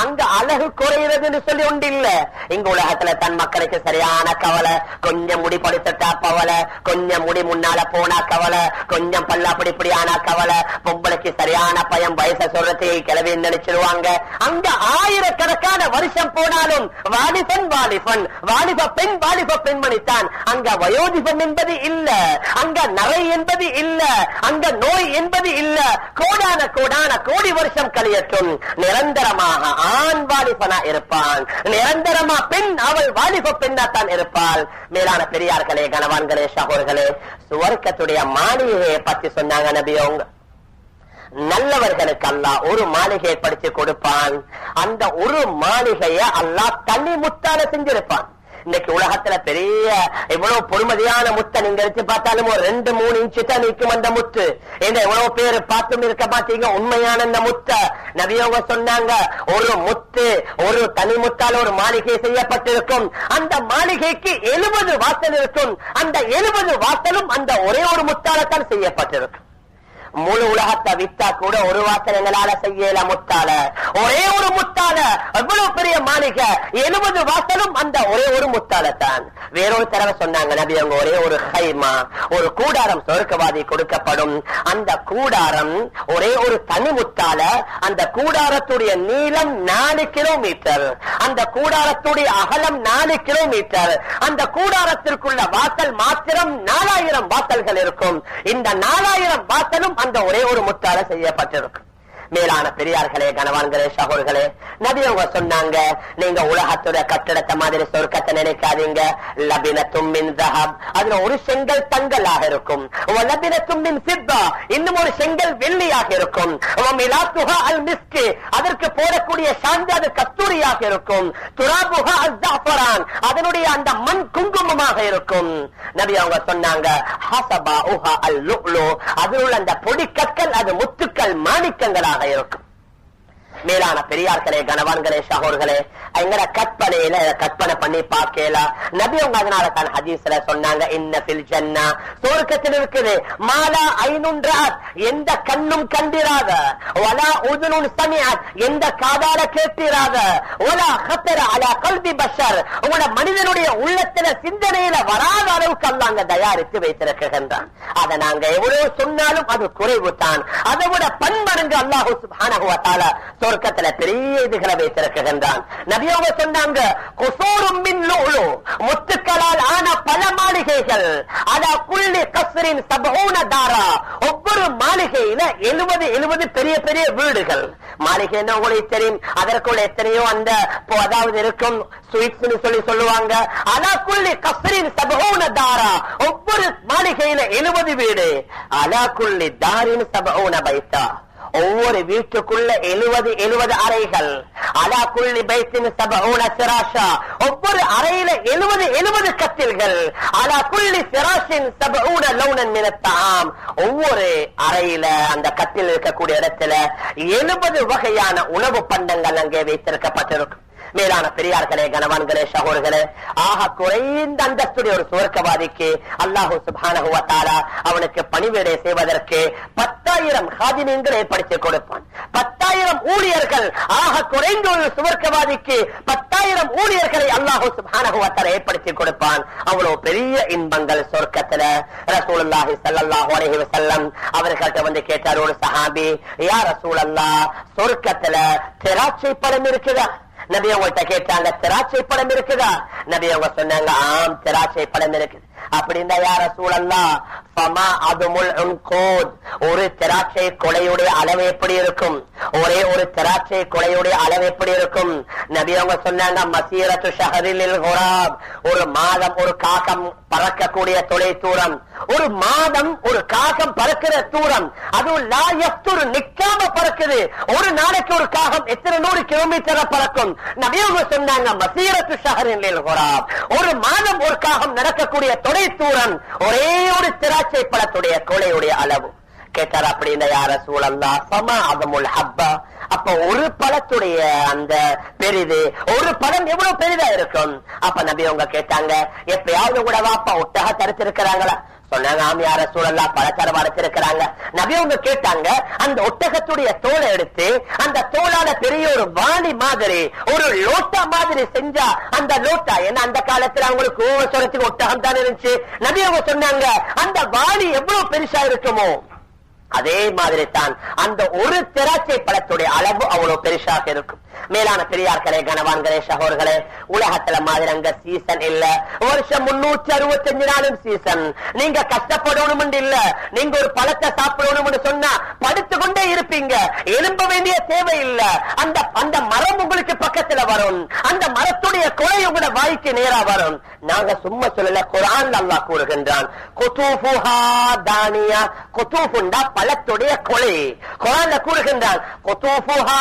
அங்க அழகு குறைகிறதுன்னு சொல்லி ஒன்று இல்ல. இங்க உலகத்துல தன் மக்களுக்கு சரியான கவலை. கொஞ்சம் முடி படுத்தா கவலை, கொஞ்சம் முடி முன்னால போனா கவலை, கொஞ்சம் பல்லா பிடிப்படி ஆனா கவலை, பொம்பளைக்கு சரியான பயம், வயசை சொல்றதுக்கு கிளவி நினைச்சிருவாங்க. அங்க ஆயிரக்கணக்கான வருஷம் போனாலும் வாலிபன் வாலிபன், வாலிப பெண் வாலிப பெண்மணித்தான். அங்க வயோதிபம் என்பது இல்ல, அங்க நரை என்பது இல்ல, அங்க நோய் என்பது இல்ல. கோடான கோடான கோடி வருஷம் கழியட்டும், நிரந்தரமாக ஆண் வாலிபனா இருப்பான், நிரந்தரமா பெண் அவள் வாலிப பெண்ணாத்தான் இருப்பாள். மேலான பெரியார்களே, கணவான்களே, சகோதரர்களே, சுவர்க்கத்துடைய மாளிகையை பத்தி சொன்னாங்க நபி அவங்க. நல்லவர்களுக்கு அல்லாஹ் ஒரு மாளிகையை படிச்சு கொடுப்பான். அந்த ஒரு மாளிகையை அல்லாஹ் தனி முத்தால செஞ்சிருப்பான். இன்னைக்கு உலகத்துல பெரிய எவ்வளவு பொறுமதியான முத்தை நீங்க வச்சு பார்த்தாலும் ஒரு 2-3 இன்ச்சு தான் நிற்கும் அந்த முத்து. எவ்வளவு பேரு பார்த்தும் இருக்க மாட்டீங்க உண்மையான அந்த முத்தை. நபியவங்க சொன்னாங்க, ஒரு முத்து ஒரு தனி முத்தால ஒரு மாளிகை செய்யப்பட்டிருக்கும். அந்த மாளிகைக்கு 70 வாசல் இருக்கும். அந்த 70 வாசலும் அந்த ஒரே ஒரு முத்தாலத்தான் செய்யப்பட்டிருக்கும். முழு உலகத்தை வித்தா கூட ஒரு வாசல் எங்களால செய்யல முத்தால, ஒரே ஒரு முத்தால எவ்வளவு பெரிய மாளிகை, 70 வாசலும் அந்த ஒரே ஒரு முத்தால தான். வேறொரு தடவை சொன்னாங்க நபி அவங்க, ஒரே ஒரு ஹைமா, ஒரு கூடாரம் சொர்க்கவாதி கொடுக்கப்படும். அந்த கூடாரம் ஒரே ஒரு தனி முத்தால, அந்த கூடாரத்துடைய நீளம் 4 கிலோமீட்டர், அந்த கூடாரத்துடைய அகலம் 4 கிலோமீட்டர், அந்த கூடாரத்திற்குள்ள வாசல் மாத்திரம் 4000 வாசல்கள் இருக்கும். இந்த 4000 வாசலும் அந்த ஒரே ஒரு முத்தால செய்யப்பட்டிருக்கும். மேலான பெரியார்களே, கனவான்களே, சகோதரர்களே, நபி அவங்க சொன்னாங்க, நீங்க உலகத்தோட கட்டடத்தை மாதிரி சொர்க்கத்தை நினைக்காதீங்க. லபினத்தும் மின் தஹப், அதுல ஒரு செங்கல் தங்கலாக இருக்கும். லபினத்தும் மின் ஃபித்தா, இன்னும் ஒரு செங்கல் வெள்ளியாக இருக்கும். மிலாத்துஹா அல் மிஸ்க், அதற்கு போடக்கூடிய சாந்து அது கஸ்தூரியாக இருக்கும். துராபுஹா அல் ஜஅஃபரான், அதனுடைய அந்த மண் குங்குமமாக இருக்கும். நபி அவங்க சொன்னாங்க, ஹஸபாஉஹா அல் லுஅ்லு, அதில் உள்ள அந்த பொடி கற்கள் அது முத்துக்கள் மாணிக்கங்களாக இருக்கும். மேலான பெரியார்களே, கனவான்களே, சகோதரர்களே, எங்கட கற்பனையில கற்பனை பண்ணி பார்க்கலாம். நபி அவங்க அதனால தான் ஹதீஸ்ல சொன்னாங்க, இன்ன ஃபில் ஜன்னா, சொர்க்கத்தில் இருக்குது மாலா ஐனுன்றாத், எந்த கண்ணும் கண்டிராத, வலா உதுனுன் சமிஅத், எந்த காதால கேட்டிராத, வலா ஹத்தர அலா கல்பி பஷர், உங்களோட மனிதனுடைய உள்ளத்துல சிந்தனையில வராத அளவுக்கு அல்லாஹ் தயாரித்து வைத்திருக்கின்றான். அதை நாங்க எவ்வளவு சொன்னாலும் அது குறைவு தான். அதை விட பன்மடங்கு அல்லாஹ் சுப்ஹானஹு வ தஆலா சொர்க்கத்துல பெரிய இதுகளை வைத்திருக்கின்றான். நபி அவங்க சொன்னாங்க, குசூரும் மின் லுஅ்லு, முத்துக்களால் ஆன பல மாளிகைகள், அலா குல்லி கஸ்ரின் 70 தாரா, ஒவ்வொரு மாளிகையில 70 பெரிய பெரிய வீடுகள். மாளிகை என்ன உங்களுக்கு தெரியும், அதற்குள்ள எத்தனையோ அந்த அதாவது இருக்கும் ஸ்வீட்ஸ் சொல்லி சொல்லுவாங்க. அலா குல்லி கஸ்ரின் 70 தாரா, ஒவ்வொரு மாளிகையில 70 வீடு. அலா குல்லி தாரின் 70 பைத்தா, ஒவ்வொரு வீட்டுக்குள்ள 70 அறைகள். அலா குல்லி பைத்தின் 70 சிராஷா, ஒவ்வொரு அறையில 70 கட்டில்கள். அலா குல்லி சிராஷின் 70 லௌனன் மின தஆம், ஒவ்வொரு அறையில அந்த கட்டில் இருக்கக்கூடிய இடத்துல 70 வகையான உணவு பண்டங்கள் அங்கே வைத்திருக்கப்பட்டிருக்கும். மேலான பெரியார்களே, கனவான்களே, சகோதரர்களே, ஆக குறைந்த அந்தஸ்துடைய ஒரு சுவர்க்கவாதிக்கு அல்லாஹு சுப்ஹானஹு வ தஆலா அவனுக்கு பணிவிடை செய்வதற்கு 10,000 ஹாதிமீன்கள் ஏற்படுத்தி கொடுப்பான். 10,000 ஊழியர்கள், ஆக குறைந்த ஒரு சுவர்க்கவாதிக்கு 10,000 ஊழியர்களை அல்லாஹு சுப்ஹானஹு வ தஆலா ஏற்படுத்தி கொடுப்பான். அவ்வளவு பெரிய இன்பங்கள் சொர்க்கத்துல. ரசூலுல்லாஹி ஸல்லல்லாஹு அலைஹி வஸல்லம் அவர்கள்ட்ட வந்து கேட்டார் ஒரு சஹாபி, யா ரசூலல்லாஹ், சொர்க்கத்துல திராட்சை பழம் இருக்குதா? நபி அவங்கள்ட்ட கேட்டாங்க, திராட்சை பழம் இருக்குதா? நபி அவங்க சொன்னாங்க, ஆம், திராட்சை பழம் இருக்குது. அப்படின்னா யா ரசூலல்லாஹ், ஃபமா அதுமுல் உன்கூத், ஒரு திராட்சை கொலையுடைய அளவு எப்படி இருக்கும்? ஒரே ஒரு திராட்சை கொலையுடைய அளவு எப்படி இருக்கும்? நபி அவங்க சொன்னாங்க, மசீரத்து ஷஹரில் குராப், ஒரு மாதம் ஒரு காகம் பறக்கக்கூடிய தொலை தூரம். ஒரு மாதம் ஒரு காகம் பறக்கிற தூரம், அதுவும் லா யஃப்துர், நிக்காம பறக்குது. ஒரு நாளைக்கு ஒரு காகம் எத்தனை 100 கிலோமீட்டர் பறக்கும்? நபி அவங்க சொன்னாங்க, மசீரத்து ஷஹரில் குராப், ஒரு மாதம் ஒரு காகம் நடக்கக்கூடிய தொலை தூரம் ஒரே ஒரு திராட்சை பழத்துடைய கொலையுடைய அளவு. கேட்டார், அப்படின்னா யா ரசூலல்லாஹ், ஃபமா அதுமுல் ஹப்பா, அப்ப ஒரு பழத்துடைய அந்த பெரிது, ஒரு பழம் எவ்வளவு பெரிதா இருக்கும்? அப்ப நபி அவங்க கேட்டாங்க, எப்பயாவது கூட வாப்பா ஒட்டக தடுத்திருக்கிறாங்களா? சொன்னாங்க, ஆம் யா ரசூலல்லாஹ், பழத்தரவா வச்சிருக்கிறாங்க. நபி அவங்க கேட்டாங்க, அந்த ஒட்டகத்துடைய தோலை எடுத்து அந்த தோளால பெரிய ஒரு வாளி மாதிரி, ஒரு லோட்டா மாதிரி செஞ்சா, அந்த லோட்டா, ஏன்னா அந்த காலத்துல அவங்களுக்கு ஓவசரத்துக்கு ஒட்டகம் தான் இருந்துச்சு. நபி அவங்க சொன்னாங்க, அந்த வாளி எவ்வளவு பெருசா இருக்குமோ அதே மாதிரி தான் அந்த ஒரு திராட்சை பழத்துடைய அளவு அவ்வளவு பெருசாக இருக்கும். மேலான பெரியார்களே, கனவான்களே, சகோதரர்களே, உலகத்துல மாதிரி அங்க சீசன் இல்ல. வருஷம் 365 நாளும் சீசன். நீங்க கஷ்டப்படணும் இல்ல, நீங்க ஒரு பழத்தை சாப்பிடணும் சொன்னா படுத்து கொண்டே இருப்பீங்க, எழும்ப வேண்டிய தேவை இல்ல. அந்த மரம் உங்களுக்கு பக்கத்துல வரும், அந்த மரத்துடைய கொலை உங்களோட வாய்க்கு நேரா வரும். நாங்க சும்மா சொல்லல, குர்ஆன்ல அல்லாஹ் கூறுகின்றான், குதூஃபுஹா தானியா, குதூஃபுண்டா பழத்துடைய கொலை. குர்ஆன்ல கூறுகின்றான், குதூஃபுஹா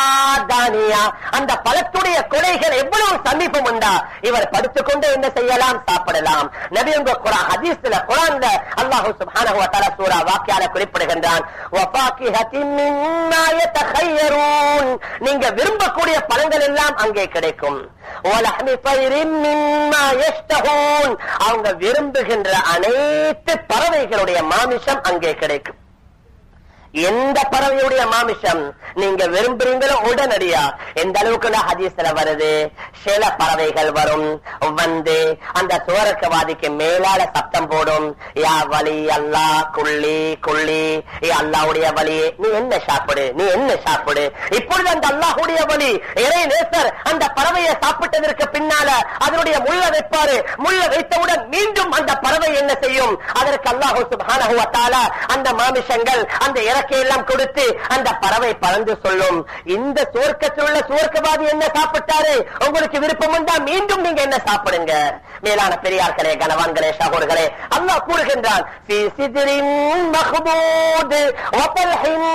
தானியா, அந்த பழத்துடைய கொலைகள் எவ்வளவு சமீபம் உண்டா, இவர் படுத்துக்கொண்டு என்ன செய்யலாம், சாப்பிடலாம். நபி உங்க ஹதீஸ்ல குர்ஆன்ல அல்லாஹ் சுப்ஹானஹு வ தஆலா சூரா வாக்கியால குறிப்பிடுகின்றான், வஃபாகிஹத்தின் மிம்மா யதஹய்யரூன், நீங்க விரும்பக்கூடிய பழங்கள் எல்லாம் அங்கே கிடைக்கும். வலஹ்மி தைரின் மிம்மா யஷ்தஹூன், அவங்க விரும்புகின்ற அனைத்து பறவைகளுடைய மாமிசம் அங்கே கிடைக்கும். எந்த பறவையுடைய மாமிசம் நீங்க விரும்புறீங்களோ உடனடியா. எந்த அளவுக்கு ஹதீஸ்ல வருது, சில பறவைகள் வரும், வந்து அந்த சுவர்க்கவாதிக்கு மேலால சத்தம் போடும், யா வலி அல்லா குள்ளி குள்ளி, அல்லாஹ்வுடைய வலி, நீ என்ன சாப்பிடு, நீ என்ன சாப்பிடு. இப்பொழுது அந்த அல்லாஹ்வுடைய வலி இறை நேசர் அந்த பறவையை சாப்பிட்டதற்கு பின்னால அதனுடைய முள்ள வைப்பாரு. முள்ள வைத்தவுடன் மீண்டும் அந்த பறவை பறவை என்ன செய்யும்? அதற்கு அல்லாஹ் சுப்ஹானஹு வ தஆலா அந்த மாமிசங்கள் அந்த இறக்கையெல்லாம் கொடுத்து அந்த பறவை பறந்து சொல்லும், இந்த சுவர்க்கத்தில் உள்ள சுவர்க்கவாதி என்ன சாப்பிட்டாரு, உங்களுக்கு விருப்பம் உண்டா மீண்டும் நீங்க என்ன சாப்பிடுங்க. மேலான பெரியார்களே, கனவான்களே, சகோதரர்களே, அல்லாஹ் கூறுகின்றான், ஃபீ சித்ரின் மஹ்தூத் வ தல்ஹின்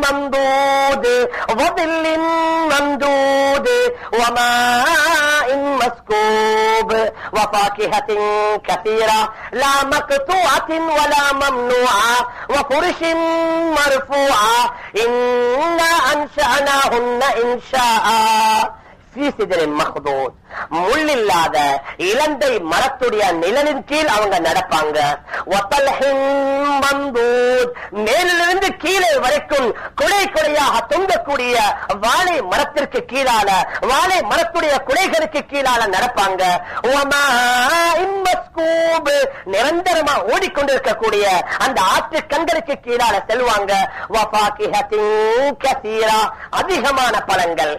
மம்தூத் வ தில்லின் மம்தூத் வ மாஇன் மஸ்கூப் வ ஃபாகிஹத்தின் கஸீரா லா மக்தூஅத்தின் வ லா மம்னூஆ வ ஃபுருஷின் மர்ஃபூஆ இன்னா அன்ஷஅனாஹுன்ன இன்ஷாஆ முள்ளில்லாத இலந்தை மரத்துடைய நிழலின் கீழ் அவங்க நடப்பாங்க. மேலிருந்து கீழே வரைக்கும் குடை குடையாக தொங்கக்கூடிய வாழை மரத்திற்கு கீழால, வாழை மரத்துடைய குடைகளுக்கு கீழால நடப்பாங்க. நிரந்தரமா ஓடிக்கொண்டிருக்கக்கூடிய அந்த ஆற்று கண்களுக்கு கீழால செல்வாங்க. அதிகமான பழங்கள்,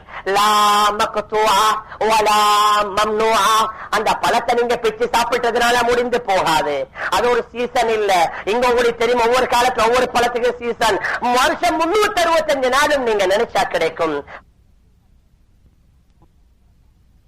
அந்த பழத்தை நீங்க பிச்சு சாப்பிட்டதுனால முடிந்து போகாது. அது ஒரு சீசன் இல்ல. இங்க உங்களுக்கு தெரியும், ஒவ்வொரு காலத்துல ஒவ்வொரு பழத்துக்கு சீசன். வருஷம் 365 நாளும் நீங்க நினைச்சா கிடைக்கும்.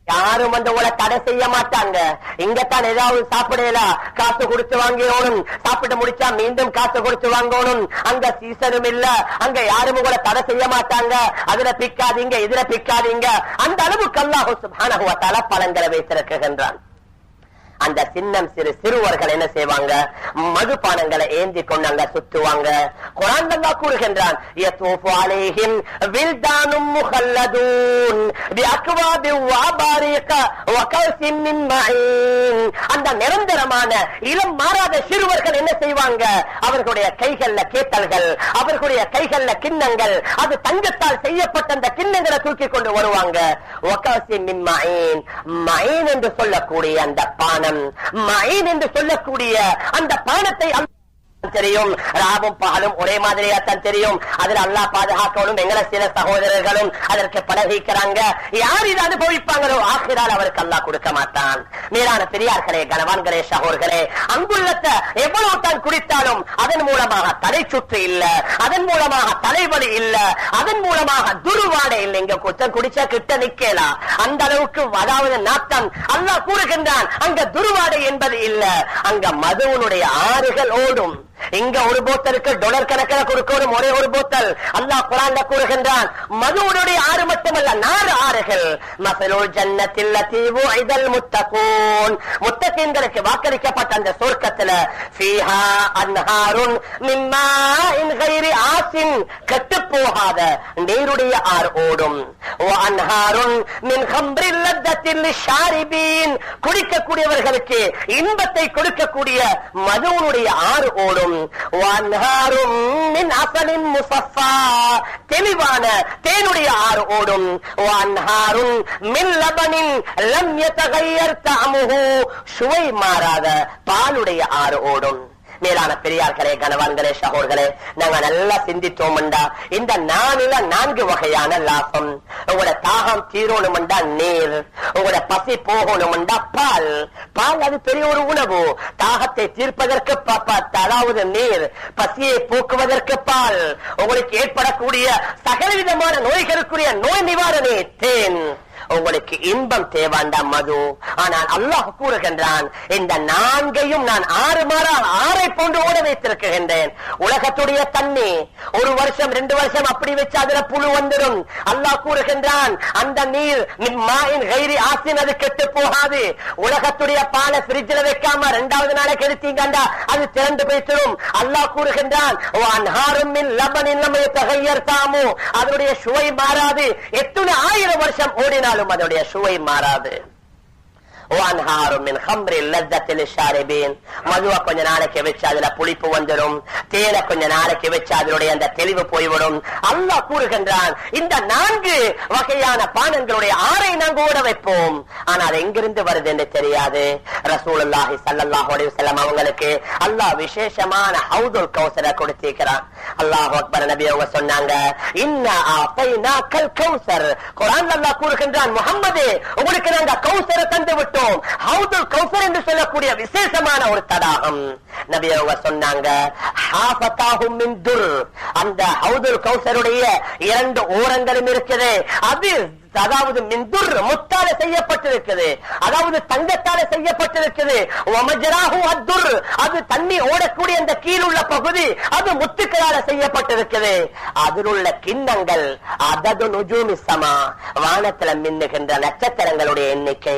யாரும் வந்து உங்களை தடை செய்ய மாட்டாங்க. இங்கத்தான் ஏதாவது சாப்பிடலாம், காசு கொடுத்து வாங்கணும், சாப்பிட்டு முடிச்சா மீண்டும் காசு கொடுத்து வாங்கணும். அங்க சீசனும் இல்ல, அங்க யாரும் உங்களை தடை செய்ய மாட்டாங்க. அதுல பிக்காதீங்க, இதுல பிக்காதீங்க. அந்த அளவுக்கு அல்லாஹ் சுப்ஹானஹு வ தஆலா பழங்களை வைத்திருக்கின்றான். அந்த சின்னம் சிறுவர்கள் என்ன செய்வாங்க? மதுபானங்களை ஏந்தி கொண்டு அங்க சுத்துவாங்க. குர்ஆன் அல்லாஹ் கூறுகின்றான், யதூஃபு அலைஹிம் வில்தானும் முஹல்லதூன் பிஅக்வாபி வஅபாரிக வகஸின் மின் மஈன். அந்த நிரந்தரமான இளம் மாறாத சிறுவர்கள் என்ன செய்வாங்க? அவர்களுடைய கைகள்ல கேட்டல்கள், அவர்களுடைய கைகள்ல கிண்ணங்கள், அது தங்கத்தால் செய்யப்பட்ட அந்த கிண்ணங்களை தூக்கி கொண்டு வருவாங்க. வகஸின் மின் மஈன், மஈன் என்று சொல்லக்கூடிய அந்த பானம், மயின் என்று சொல்லக்கூடிய அந்த பானத்தை தெரியும். ராவும் பகலும் ஒரே மாதிரியா தான் தெரியும். அதில் அல்லாஹ் பாதுகாக்கணும். எங்களை சில சகோதரர்களும் அதற்கு பழகிக்கிறாங்க. யார் இதை அனுபவிப்பாங்களோ ஆகிரால் அவருக்கு அல்லாஹ் கொடுக்க மாட்டான். மேலான பெரியார்களே, கனவான்களே, சகோதரர்களே, அங்குள்ளத்தை எவ்வளவு தான் குடித்தாலும் அதன் மூலமாக தலை சுற்று இல்ல, அதன் மூலமாக தலைவலி இல்ல, அதன் மூலமாக துருவாடை இல்லை. இங்க குச்சம் குடிச்சா கிட்ட நிக்கலாம், அந்த அளவுக்கு அதாவது நாட்டம். அல்லாஹ் கூறுகின்றான், அங்க துருவாடை என்பது இல்ல, அங்க மதுவனுடைய ஆறுகள் ஓடும். இங்க ஒரு போத்தலுக்கு டாலர் கணக்கில் கொடுக்கணும் ஒரே ஒரு போத்தல். அல்லாஹ் குர்ஆன்ல கூறுகின்றான், மதுவுடைய ஆறு மட்டுமல்ல, 4 ஆறுகள். மஸலுல் ஜன்னத்தில் லதீ வஉஇதல் முத்தகூன், முத்தகீன்களுக்கு வாக்களிக்கப்பட்ட அந்த சொர்க்கத்துல ஃபீஹா அன்ஹாருன் மின் மாஇன் கைரி ஆசின், கெட்டு போகாத நீருடைய ஆறு ஓடும். வ அன்ஹாருன் மின் கம்ரில் லத்தத்தில் லிஷாரிபீன், குடிக்கக்கூடியவர்களுக்கு இன்பத்தை கொடுக்கக்கூடிய மதுவுடைய ஆறு ஓடும். தெளிவான தேனுடைய ஆறு ஓடும். சுவை மாறாத பாலுடைய ஆறு ஓடும். மேலான பெரியார்களே, கனவான்களே, சகோதரர்களே, நாங்க நல்லா சிந்தித்தோம்டா இந்த 4 வகையான லாபம். உங்களோட தாகம் தீரணும்டா நீர், உங்களோட பசி போகணும்டா பால். பால் அது பெரிய ஒரு உணவு. தாகத்தை தீர்ப்பதற்கு அதாவது நீர், பசியை போக்குவதற்கு பால், உங்களுக்கு ஏற்படக்கூடிய சகலவிதமான நோய்களுக்குரிய நோய் நிவாரணி தேன், உங்களுக்கு இன்பம் தேவாண்டா மது. ஆனால் அல்லாஹ் கூறுகின்றான், இந்த 4ஐயும் நான் 6 போன்று ஓட வைத்திருக்கின்றேன். உலகத்துடைய தண்ணி 1 வருஷம் 2 வருஷம் அப்படி வச்சு அதுல புழு வந்துடும். அல்லாஹ் கூறுகின்றான், அந்த நீர் மாயின் கைரி ஆசின், அது கெட்டு போகாது. உலகத்துடைய பாலை பிரிட்ஜில் வைக்காம 2வது நாளைக்கு எடுத்தீங்கண்டா அது திறந்து போய்த்திடும். அல்லாஹ் கூறுகின்றான், அதனுடைய சுவை மாறாது. எத்தனை 1000 வருஷம் ஓடினாலும் அதனுடைய சுவை மாறாது. மதுவை கொஞ்ச நாளைக்கு வச்சு அதுல புளிப்பு வந்துடும், தேனை கொஞ்ச நாளைக்கு வச்சு அதனுடைய அந்த தெளிவு போய்விடும். அல்லாஹ் கூறுகின்றான், இந்த 4 வகையான பானங்களுடைய 6ஐ நாங்கள் ஓட வைப்போம். ஆனா அது எங்கிருந்து வருது என்று தெரியாது. ரசூலுல்லாஹி ஸல்லல்லாஹு அலைஹி வஸல்லம் அவங்களுக்கு அல்லாஹ் விசேஷமான ஹவுதுல் கௌசரை கொடுத்திருக்கிறான். அல்லாஹு அக்பர். நபி அவங்க சொன்னாங்க, இன்னா ஆதைனாக்கல் கௌசர். குர்ஆன்ல அல்லாஹ் கூறுகின்றான், முஹம்மதே உங்களுக்கு நாங்க கௌசரை தந்து விட்டோம். இருக்கும் ஹவுதுல் கௌசர் என்று சொல்லக்கூடிய விசேஷமான ஒரு தடாகம். நபி அவங்க சொன்னாங்க, அந்த ஹவுதுல் கௌசருடைய 2 ஓரங்களும் இருக்குது, அது அதாவது மின்துர் முத்தால செய்யப்பட்டிருக்குது, அதாவது தங்கத்தால செய்யப்பட்டிருக்குது. அது தண்ணி ஓடக்கூடிய அந்த கீழுள்ள பகுதி அது முத்துக்களால செய்யப்பட்டிருக்குது. அதில் உள்ள கிண்ணங்கள் அதது நுஜூமி சமா, வானத்துல மின்னுகின்ற நட்சத்திரங்களுடைய எண்ணிக்கை.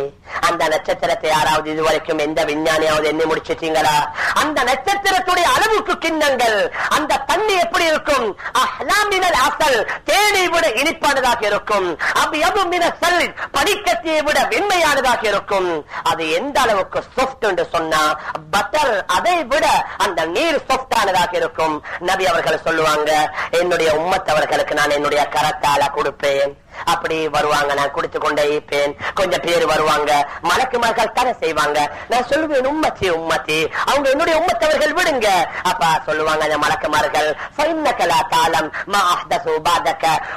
அந்த நட்சத்திரத்தை யாராவது இதுவரைக்கும் எந்த விஞ்ஞானியாவது எண்ணி முடிச்சிட்டீங்களா? அந்த நட்சத்திரத்துடைய அளவுக்கு கிண்ணங்கள். அந்த தண்ணி எப்படி இருக்கும்? அஹ்லாமினல் அசல், தேனை விட இனிப்பானதாக இருக்கும். படிக்கட்டியை விட வெண்மையானதாக இருக்கும். அது எந்த அளவுக்கு சாஃப்ட் என்று சொன்னா பட்டர், அதை விட அந்த நீர் சாஃப்டானதாக இருக்கும். நபி அவர்கள் சொல்லுவாங்க, என்னுடைய உம்மத்தவர்களுக்கு நான் என்னுடைய கரத்தால கொடுப்பேன். அப்படி வருவாங்க, நான் குடித்து கொண்டே இருப்பேன். கொஞ்சம் பேர் வருவாங்க, மலக்குமார்கள் தர செய்வாங்க. நான் சொல்லுவேன், உம்மத்தி உம்மத்தி, அவங்க என்னுடைய உம்மத்தவர்கள் விடுங்க. அப்ப சொல்லுவாங்க அந்த மலக்குமார்கள்,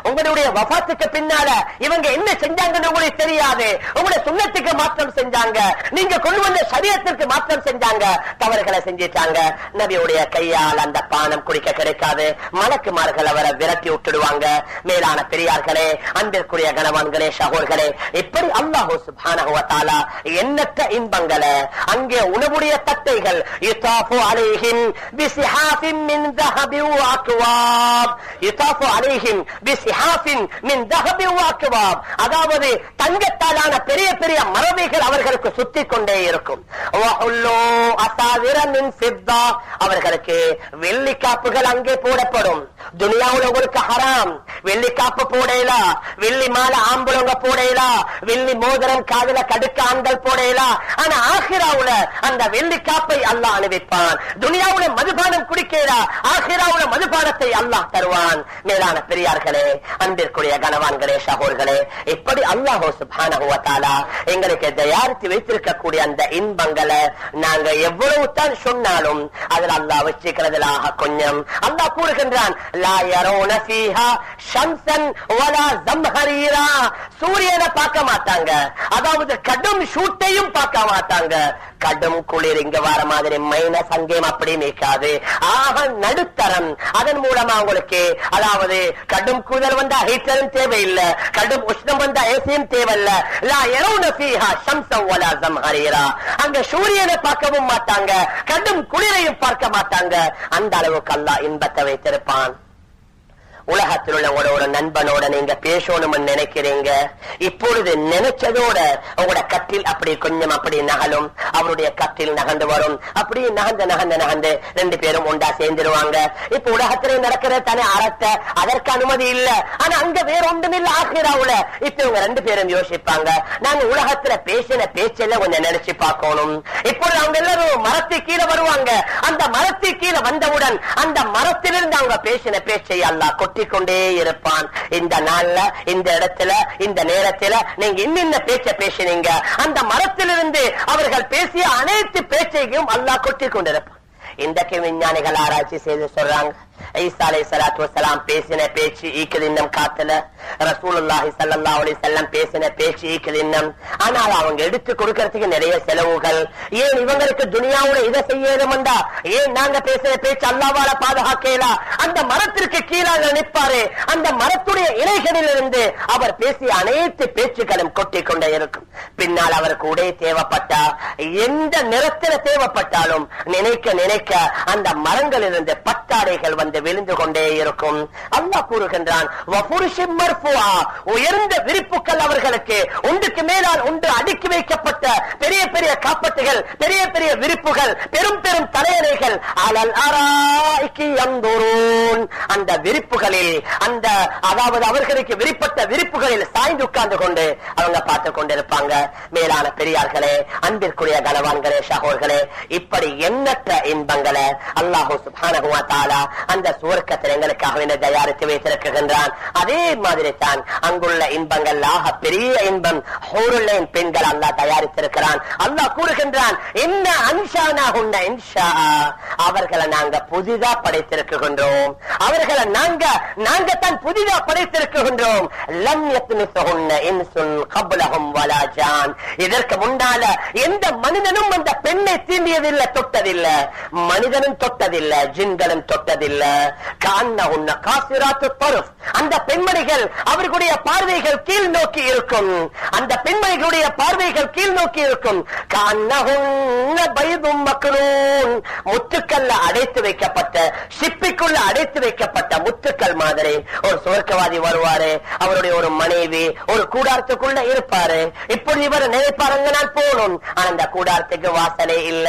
உங்களுடைய வஃபாத்துக்கு பின்னால இவங்க என்ன செஞ்சாங்கன்னு உங்களுக்கு தெரியாது. உங்களுடைய சுன்னத்துக்கு மாற்றம் செஞ்சாங்க, நீங்க கொண்டு வந்த ஷரியத்திற்கு மாற்றம் செஞ்சாங்க, தவறுகளை செஞ்சிட்டாங்க. நபியுடைய கையால் அந்த பானம் குடிக்க கிடைக்காது. மலக்குமார்கள் அவரை விரட்டி விட்டுடுவாங்க. மேலான பெரியார்களே, அன்பிற்குரிய கணவான்களே, சகோதரர்களே, இப்படி அல்லாஹ் சுப்ஹானஹு வ தஆலா எண்ணற்ற இன்பங்களை அங்கே உணவுடைய தட்டைகள், யுதாஃபு அலைஹிம் பிஸிஹாஃபின் மின் தஹபின் வ அக்வாப், யுதாஃபு அலைஹிம் பிஸிஹாஃபின் மின் தஹபின் வ அக்வாப், அதாவது தங்கத்தாலான பெரிய பெரிய மரபைகள் அவர்களுக்கு சுத்தி கொண்டே இருக்கும். வஹுல்லு அஸாவிர மின் ஃபித்தா, அவர்களுக்கு வெள்ளி காப்புகள் அங்கே போடப்படும். துனியாவுல உங்களுக்கு ஹராம், வெள்ளி காப்பு போடலா, வெள்ளி மாலை ஆம்பளங்க போடலா, வெள்ளி மோதிரம் காதுல கடுக்க ஆண்கள் போடலா. ஆனா ஆகிராவுல அந்த வெள்ளி காப்பை அல்லாஹ் அனுபவிப்பான். துனியாவுல மதுபானம் குடிக்கிறா, ஆகிராவுல மதுபானத்தை அல்லாஹ் தருவான். மேலான பெரியார்களே, அன்பிற்குரிய கணவான்களே, சகோதரர்களே, இப்படி அல்லாஹ் சுப்ஹானஹு வ தஆலா எங்களுக்கு தயாரித்து வைத்திருக்கக்கூடிய அந்த இன்பங்களை நாங்க எவ்வளவு தான் சொன்னாலும் அதில் அல்லாஹ் வச்சிருக்கிறதுலாக கொஞ்சம். அல்லாஹ் கூறுகின்றான், லா யரௌன ஃபீஹா ஷம்ஸன் வலா ஜம்ஹரீரா, சூரியனை பார்க்க மாட்டாங்க, அதாவது கடும் ஷூட்டையும் பார்க்க மாட்டாங்க. கடும் குளிர் இங்க வர மாதிரி மைனஸ் அங்கேயும் அப்படி நிற்காது. ஆக நடுத்தரம். அதன் மூலமா உங்களுக்கு அதாவது கடும் குளிர் வந்தா ஹீட்டரும் தேவையில்லை, கடும் உஷ்ணம் வந்தா ஏசியும் தேவையில்லை. லா யரௌன ஃபீஹா ஷம்ஸன் வலா ஜம்ஹரீரா, அங்க சூரியனை பார்க்கவும் மாட்டாங்க, கடும் குளிரையும் பார்க்க மாட்டாங்க. அந்த அளவுக்கு அல்லாஹ் இன்பத்தை வைத்திருப்பான். உலகத்தில் உள்ள ஒரு நண்பனோட நீங்க பேசணும்னு நினைக்கிறீங்க, இப்பொழுது நினைச்சதோட உங்களோட கட்டில் அப்படி கொஞ்சம் அப்படி நகலும், அவருடைய கட்டில் நகர்ந்து வரும். அப்படி நகர்ந்து 2 பேரும் ஒன்றா சேர்ந்துருவாங்க. இப்ப உலகத்திலே நடக்கிற தானே அரட்டை, அதற்கு அனுமதி இல்ல. ஆனா அங்க வேற ஒன்றும் இல்ல ஆகிராவுல. இப்ப இவங்க 2 பேரும் யோசிப்பாங்க, நாங்க உலகத்துல பேசின பேச்செல்லாம் கொஞ்சம் நினைச்சு பார்க்கணும். இப்பொழுது அவங்க எல்லாரும் மரத்து கீழே வருவாங்க. அந்த மரத்து கீழே வந்தவுடன் அந்த மரத்திலிருந்து அவங்க பேசின பேச்சை அல்லாஹ் கொண்டே இருப்பான். இந்த நாள்ல, இந்த இடத்துல, இந்த நேரத்துல நீங்க இன்னின்ன பேச்ச பேசினீங்க, அந்த மரத்திலிருந்து அவர்கள் பேசிய அனைத்து பேச்சையும் அல்லாஹ் கொட்டி கொண்டிருப்பான். இன்றைக்கு விஞ்ஞானிகள் ஆராய்ச்சி செய்து சொல்றாங்க, ஈசா அலைஹிஸ்ஸலாத்து வஸ்ஸலாம் பேசின பேச்சு ஈக்குது இன்னும் காத்துல, ரசூலுல்லாஹி ஸல்லல்லாஹு அலைஹி வஸல்லம் பேசின பேச்சு ஈக்குது இன்னும். ஆனால் அவங்க எடுத்து கொடுக்கறதுக்கு நிறைய செலவுகள். ஏன் இவங்களுக்கு துனியாவுல இதை செய்யணும்டா, ஏன் நாங்க பேசின பேச்சு அல்லாஹ்வால பாதுகாக்கலாம். அந்த மரத்திற்கு கீழாக நிற்பாரு, அந்த மரத்துடைய இலைகளில் இருந்து அவர் பேசிய அனைத்து பேச்சுக்களும் கொட்டி கொண்டே இருக்கும். பின்னால் அவருக்கு உடை தேவைப்பட்டா, எந்த நிறத்தில் தேவைப்பட்டாலும் நினைக்க நினைக்க அந்த மரங்களிலிருந்து பட்டாடைகள் வந்து விழுந்து கொண்டே இருக்கும். அல்லாஹ் கூறுகின்றான், உயர்ந்த விரிப்புகள் அவர்களுக்கு ஒன்றுக்கு மேலால் ஒன்று அடுக்கி வைக்கப்பட்ட பெரிய பெரிய காப்பட்டுகள், பெரிய பெரிய விரிப்புகள், பெரும் பெரும் தலையணைகள். அலல் அராய்கி யன்துரூன், அந்த விரிப்புகளில், அந்த அதாவது அவர்களுக்கு விரிப்பட்ட விரிப்புகளில் சாய்ந்து உட்கார்ந்து கொண்டு அவங்க பார்த்து கொண்டிருப்பாங்க. மேலான பெரியார்களே, அன்பிற்குரிய கணவான்களே, சகோதரர்களே, இப்படி எண்ணற்ற இன்பங்களை அல்லாஹ் சுப்ஹானஹு வ தஆலா அந்த சுவர்க்கத்தில் எங்களுக்காக தயாரித்து வைத்திருக்கின்றான். அதே மாதிரி தான் அங்குள்ள இன்பங்கள் பெரிய இன்பம் ஹூருல் ஐன் பெண்கள் அல்லாஹ் தயாரித்திருக்கிறான். அல்லாஹ் கூறுகின்றான், என்ன அன்ஷானா ஹுன்ன இன்ஷா, அவர்களை நாங்க புதிதா படைத்திருக்கின்றோம், அவர்களை நாங்க தான் புதிதா படைத்திருக்கின்றோம். லம் யத்மிஸுஹுன்ன இன்சுன் கப்லஹும் வலா ஜான், இதற்கு முன்னால எந்த மனிதனும் அந்த பெண்ணை தீண்டியதில்லை, தொட்டதில்லை. மனிதனும் தொட்டதில்லை, ஜின்களும் தொட்டதில்லை. கான்னஹுன்ன காசிராத்து தர்ஃப், அந்த பெண்மணிகள் அவர்களுடைய பார்வைகள் கீழ் நோக்கி இருக்கும், அந்த பெண்மணிகளுடைய பார்வைகள் கீழ் நோக்கி இருக்கும். கான்னஹுன்ன பைதும் மக்னூன், முத்துக்கல்ல அடைத்து வைக்கப்பட்ட, சிப்பிக்குள்ள அடைத்து வைக்கப்பட்ட முத்துக்கள் மாதிரி ஒரு சுவர்க்கவாதி வருவாரு, அவருடைய ஒரு மனைவி ஒரு கூடாரத்துக்குள்ள இருப்பாரு. இப்படி இவர் நினைப்பாருங்க, நான் போகணும், ஆனா அந்த கூடாரத்துக்கு வாசலே இல்ல.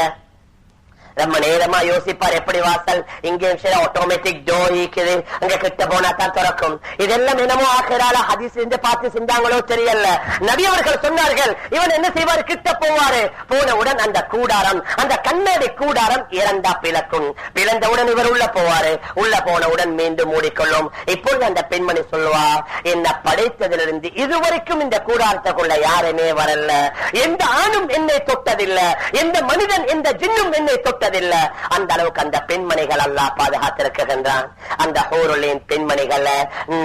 ரொம்ப நேரமா யோசிப்பார், எப்படி வாசல் இங்கே ஆட்டோமேட்டிக் டோர் இருக்குது, அங்க கிட்ட போனா தான் திறக்கும். இதெல்லாம் என்னமோ ஆகிறால ஹதீஸ் பார்த்து செஞ்சாங்களோ தெரியல. நபி அவர்கள் சொன்னார்கள், இவன் என்ன செய்வார், கிட்ட போவாரு, போனவுடன் அந்த கூடாரம், அந்த கண்ணாடி கூடாரம் இரண்டா பிளக்கும், பிளந்தவுடன் இவர் உள்ள போவாரு, உள்ள போனவுடன் மீண்டும் மூடிக்கொள்ளும். இப்பொழுது அந்த பெண்மணி சொல்லுவா, என்ன படைத்ததிலிருந்து இதுவரைக்கும் இந்த கூடாரத்துக்குள்ள யாருமே வரல, எந்த ஆணும் என்னை தொட்டதில்லை, எந்த மனிதன் எந்த ஜின்னும் என்னை தொட்ட அந்த அளவுக்கு அந்த பெண்மணிகள் அல்லாஹ் பாதுகாத்திருக்கின்றான். அந்த ஹூருல் ஐன் பெண்மணிகள்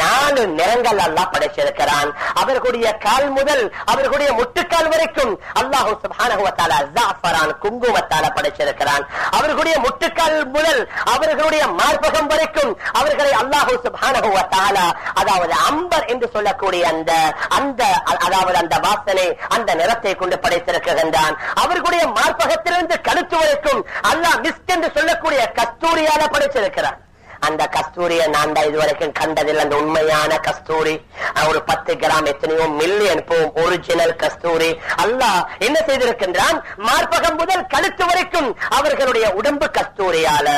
4 நிறங்கள் அல்லாஹ் படைச்சிருக்கிறான். அவர்களுடைய கால் முதல் அவர்களுடைய முட்டுக்கால் வரைக்கும் அல்லாஹ் சுப்ஹானஹு வ தஆலா ஜாஃபரான் குங்குமத்தால படைச்சிருக்கிறான். அவர்களுடைய முட்டுக்கால் முதல் அவர்களுடைய மார்பகம் வரைக்கும் அவர்களை அல்லாஹ் சுப்ஹானஹு வ தஆலா அதாவது அம்பர் என்று சொல்லக்கூடிய அந்த அதாவது அந்த வாசனை, அந்த நிறத்தை கொண்டு படைத்திருக்கின்றான். அவர்களுடைய மார்பகத்திலிருந்து கழுத்து வரைக்கும் அல்லாஹ் மிஸ்க் என்று சொல்லக்கூடிய கஸ்தூரியால படைச்சிருக்கிறான். அந்த கஸ்தூரியை நான் தான் இதுவரைக்கும் கண்டதில். அந்த உண்மையான கஸ்தூரி ஒரு 10 கிராம் எத்தனையோ மில்லியன் போகும் ஒரிஜினல் கஸ்தூரி. அல்லாஹ் என்ன செய்திருக்கின்றான், மார்பகம் முதல் கழுத்து வரைக்கும் அவர்களுடைய உடம்பு கஸ்தூரியால,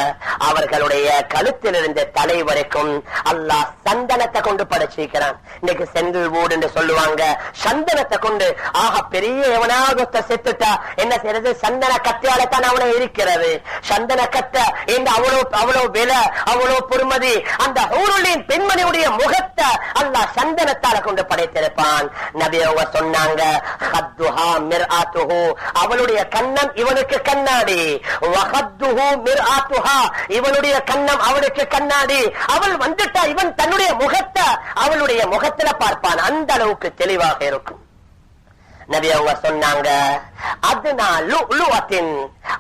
அவர்களுடைய கழுத்திலிருந்து தலை வரைக்கும் அல்லாஹ் சந்தனத்தை கொண்டு படைச்சிருக்கிறான். இன்னைக்கு செந்தில் வூட் என்று சொல்லுவாங்க, சந்தனத்தை கொண்டு. ஆக பெரிய எவனாக செத்துட்டா என்ன செய்யறது, சந்தன கத்தையால தான் அவனை இருக்கிறது. சந்தன கத்தை என்று அவ்வளவு விலை, அவ்வளவு பொறுமதி. அந்த ஹூருல் ஐன் பெண்மணியுடைய முகத்தை அல்லாஹ் சந்தனத்தால கொண்டு படைத்திருப்பான். நபி அவங்க சொன்னாங்க, ஹத்துஹா மிர்ஆத்துஹு, அவளுடைய கண்ணம் இவனுக்கு கண்ணாடி. வஹத்துஹு மிர்ஆத்துஹா, இவனுடைய கண்ணம் அவனுக்கு கண்ணாடி. அவள் வந்துட்டா இவன் தன்னுடைய முகத்தை அவளுடைய முகத்துல பார்ப்பான். அந்த அளவுக்கு தெளிவாக இருக்கும். நபி அவங்க சொன்னாங்க, அதுனா லுஅத்தின்,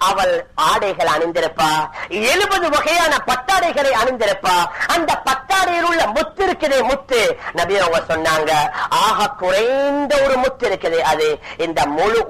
அவள் ஆடைகள் அணிந்திருப்பா, 70 வகையான பட்டாடைகளை அணிந்திருப்பா. அந்த பட்டாடையில் உள்ள முத்து இருக்குதே, முத்து, நபி அவங்க சொன்னாங்க, ஆக குறைந்த ஒரு முத்து இருக்குது, அது இந்த முழு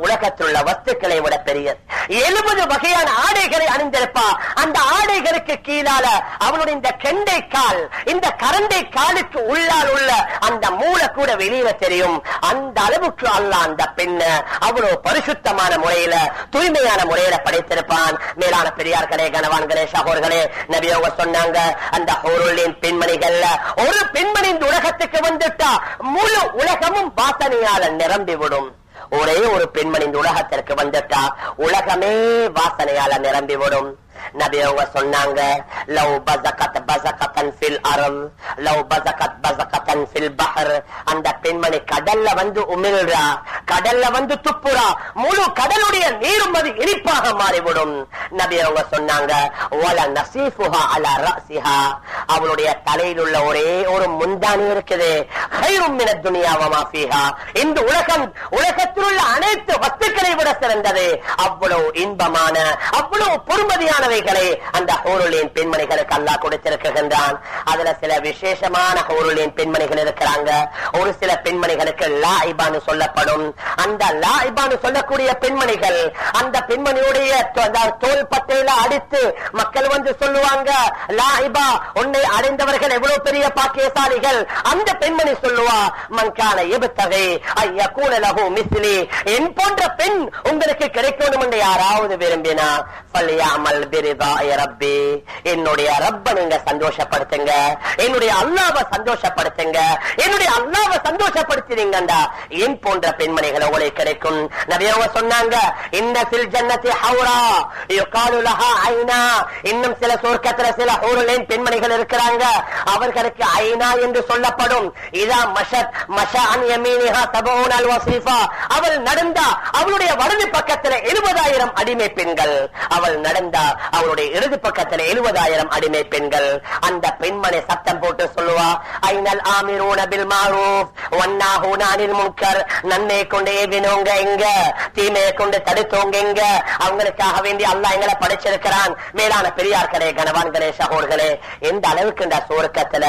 உலகத்தில் உள்ள வஸ்துக்களை விட பெரியது. 70 வகையான ஆடைகளை அணிந்திருப்பா. அந்த ஆடைகளுக்கு கீழால அவளுடைய இந்த கெண்டை கால், இந்த கரண்டை காலுக்கு உள்ளால் உள்ள அந்த மூளை கூட வெளியில தெரியும். அந்த அளவுக்கு அல்லாஹ் அந்த பெண்ணை அவ்வளவு பரிசுத்தமான முறையில, தூய்மையான முறையில படைத்திருப்பான். மேலான பெரியார்களே, கனவான்களே, சகோதரர்களே, நபி அவங்க சொன்னாங்க, அந்த ஹூருல் ஐன் பெண்மணிகள்ல ஒரு பெண்மணி இந்த உலகத்துக்கு வந்துட்டா முழு உலகமும் வாசனையால நிரம்பிவிடும். ஒரே ஒரு பெண்மணி இந்த உலகத்திற்கு வந்துட்டா உலகமே வாசனையால நிரம்பிவிடும். நபி அவங்க சொன்னாங்க, லவ் பஸகத் பஸகத்தன் ஃபில் அர்ல் லவ் பஸகத் பஸகத்தன் ஃபில் பஹர், அந்த பெண்மணி கடல்ல வந்து உமிழ்றா, கடல்ல வந்து துப்புறா, முழு கடலுடைய நீரும் அது இனிப்பாக மாறிவிடும். நபி அவங்க சொன்னாங்க, வல நஸீஃபுஹா அலா ரஸிஹா, அவளுடைய தலையில் உள்ள ஒரே ஒரு முந்தானி இருக்குது, கைரும் மினத் துன்யா வ மா ஃபீஹா, இந்த உலகத்தில் உள்ள அனைத்து வஸ்துக்களை விட சிறந்தது. அவ்வளவு இன்பமான, அவ்வளவு பொறுமதியானவைகளை அந்த ஹூருல் ஐன் பெண்மணிகளுக்கு அல்லாஹ் கொடுத்திருக்கின்றான். அதுல சில விசேஷமான ஹூருல் ஐன் பெண்மணிகள் இருக்கிறாங்க. ஒரு சில பெண்மணிகளுக்கு லாயிபான்னு சொல்லப்படும். அந்த லாயிபான்னு சொல்லக்கூடிய பெண்மணிகள், அந்த பெண்மணியுடைய தோல் பட்டையில அடித்து மக்கள் வந்து சொல்லுவாங்க, லாயிபா, உன்னை அடைந்தவர்கள் எவ்வளவு பெரிய பாக்கியசாலிகள். அந்த பெண்மணி சொல்லுவா, மன்கான யப்தகி அய்யகூன லஹு மிஸ்லி, என் போன்ற பெண் உங்களுக்கு கிடைக்கணும் என்று யாராவது விரும்பினா என்னுடைய ரப்ப நீங்க சந்தோஷப்படுத்துங்க, என்னுடைய அல்லாஹ்வை சந்தோஷப்படுத்துங்க. என்னுடைய அல்லாஹ்வை சந்தோஷப்படுத்தினீங்கடா என் போன்ற பெண்மணிகள் உங்களுக்கு கிடைக்கும். நபி அவங்க சொன்னாங்க, இன்ன ஃபில் ஜன்னதி ஹௌரா யுகாலு லஹா ஐனா. இன்னும் சில சொர்க்கத்துல சில ஹூருலைன் பெண்மணிகள் இருக்கிறாங்க, அவர்களுக்கு ஐனா என்று சொல்லப்படும். இதா மஷத் மஷஅன் யமீனிஹா 70 அல்வஸீஃபா. அவள் நடந்தா அவளுடைய வலது பக்கத்துல 70,000 அடிமை பெண்கள், அவள் நடந்தா அவளுடைய இடது பக்கத்துல 70,000 அடிமை பெண்கள். அந்த பெண்மணி சத்தம் போட்டு சொல்லுவா, ஐனல் ஆமிரூன பில் மாரூஃப் வன்னாஹூன அனில் முன்கர். நன்மை கொண்டு ஏவினவங்க எங்க, தீமையை கொண்டு தடுத்தவங்க எங்க? அவங்களுக்காக வேண்டி அல்லாஹ் எங்களை படைச்சிருக்கிறான். மேலான பெரியார்களே, கணவான்களே, சகோதரர்களே, எந்த அளவுக்கு இந்த சுவர்க்கத்துல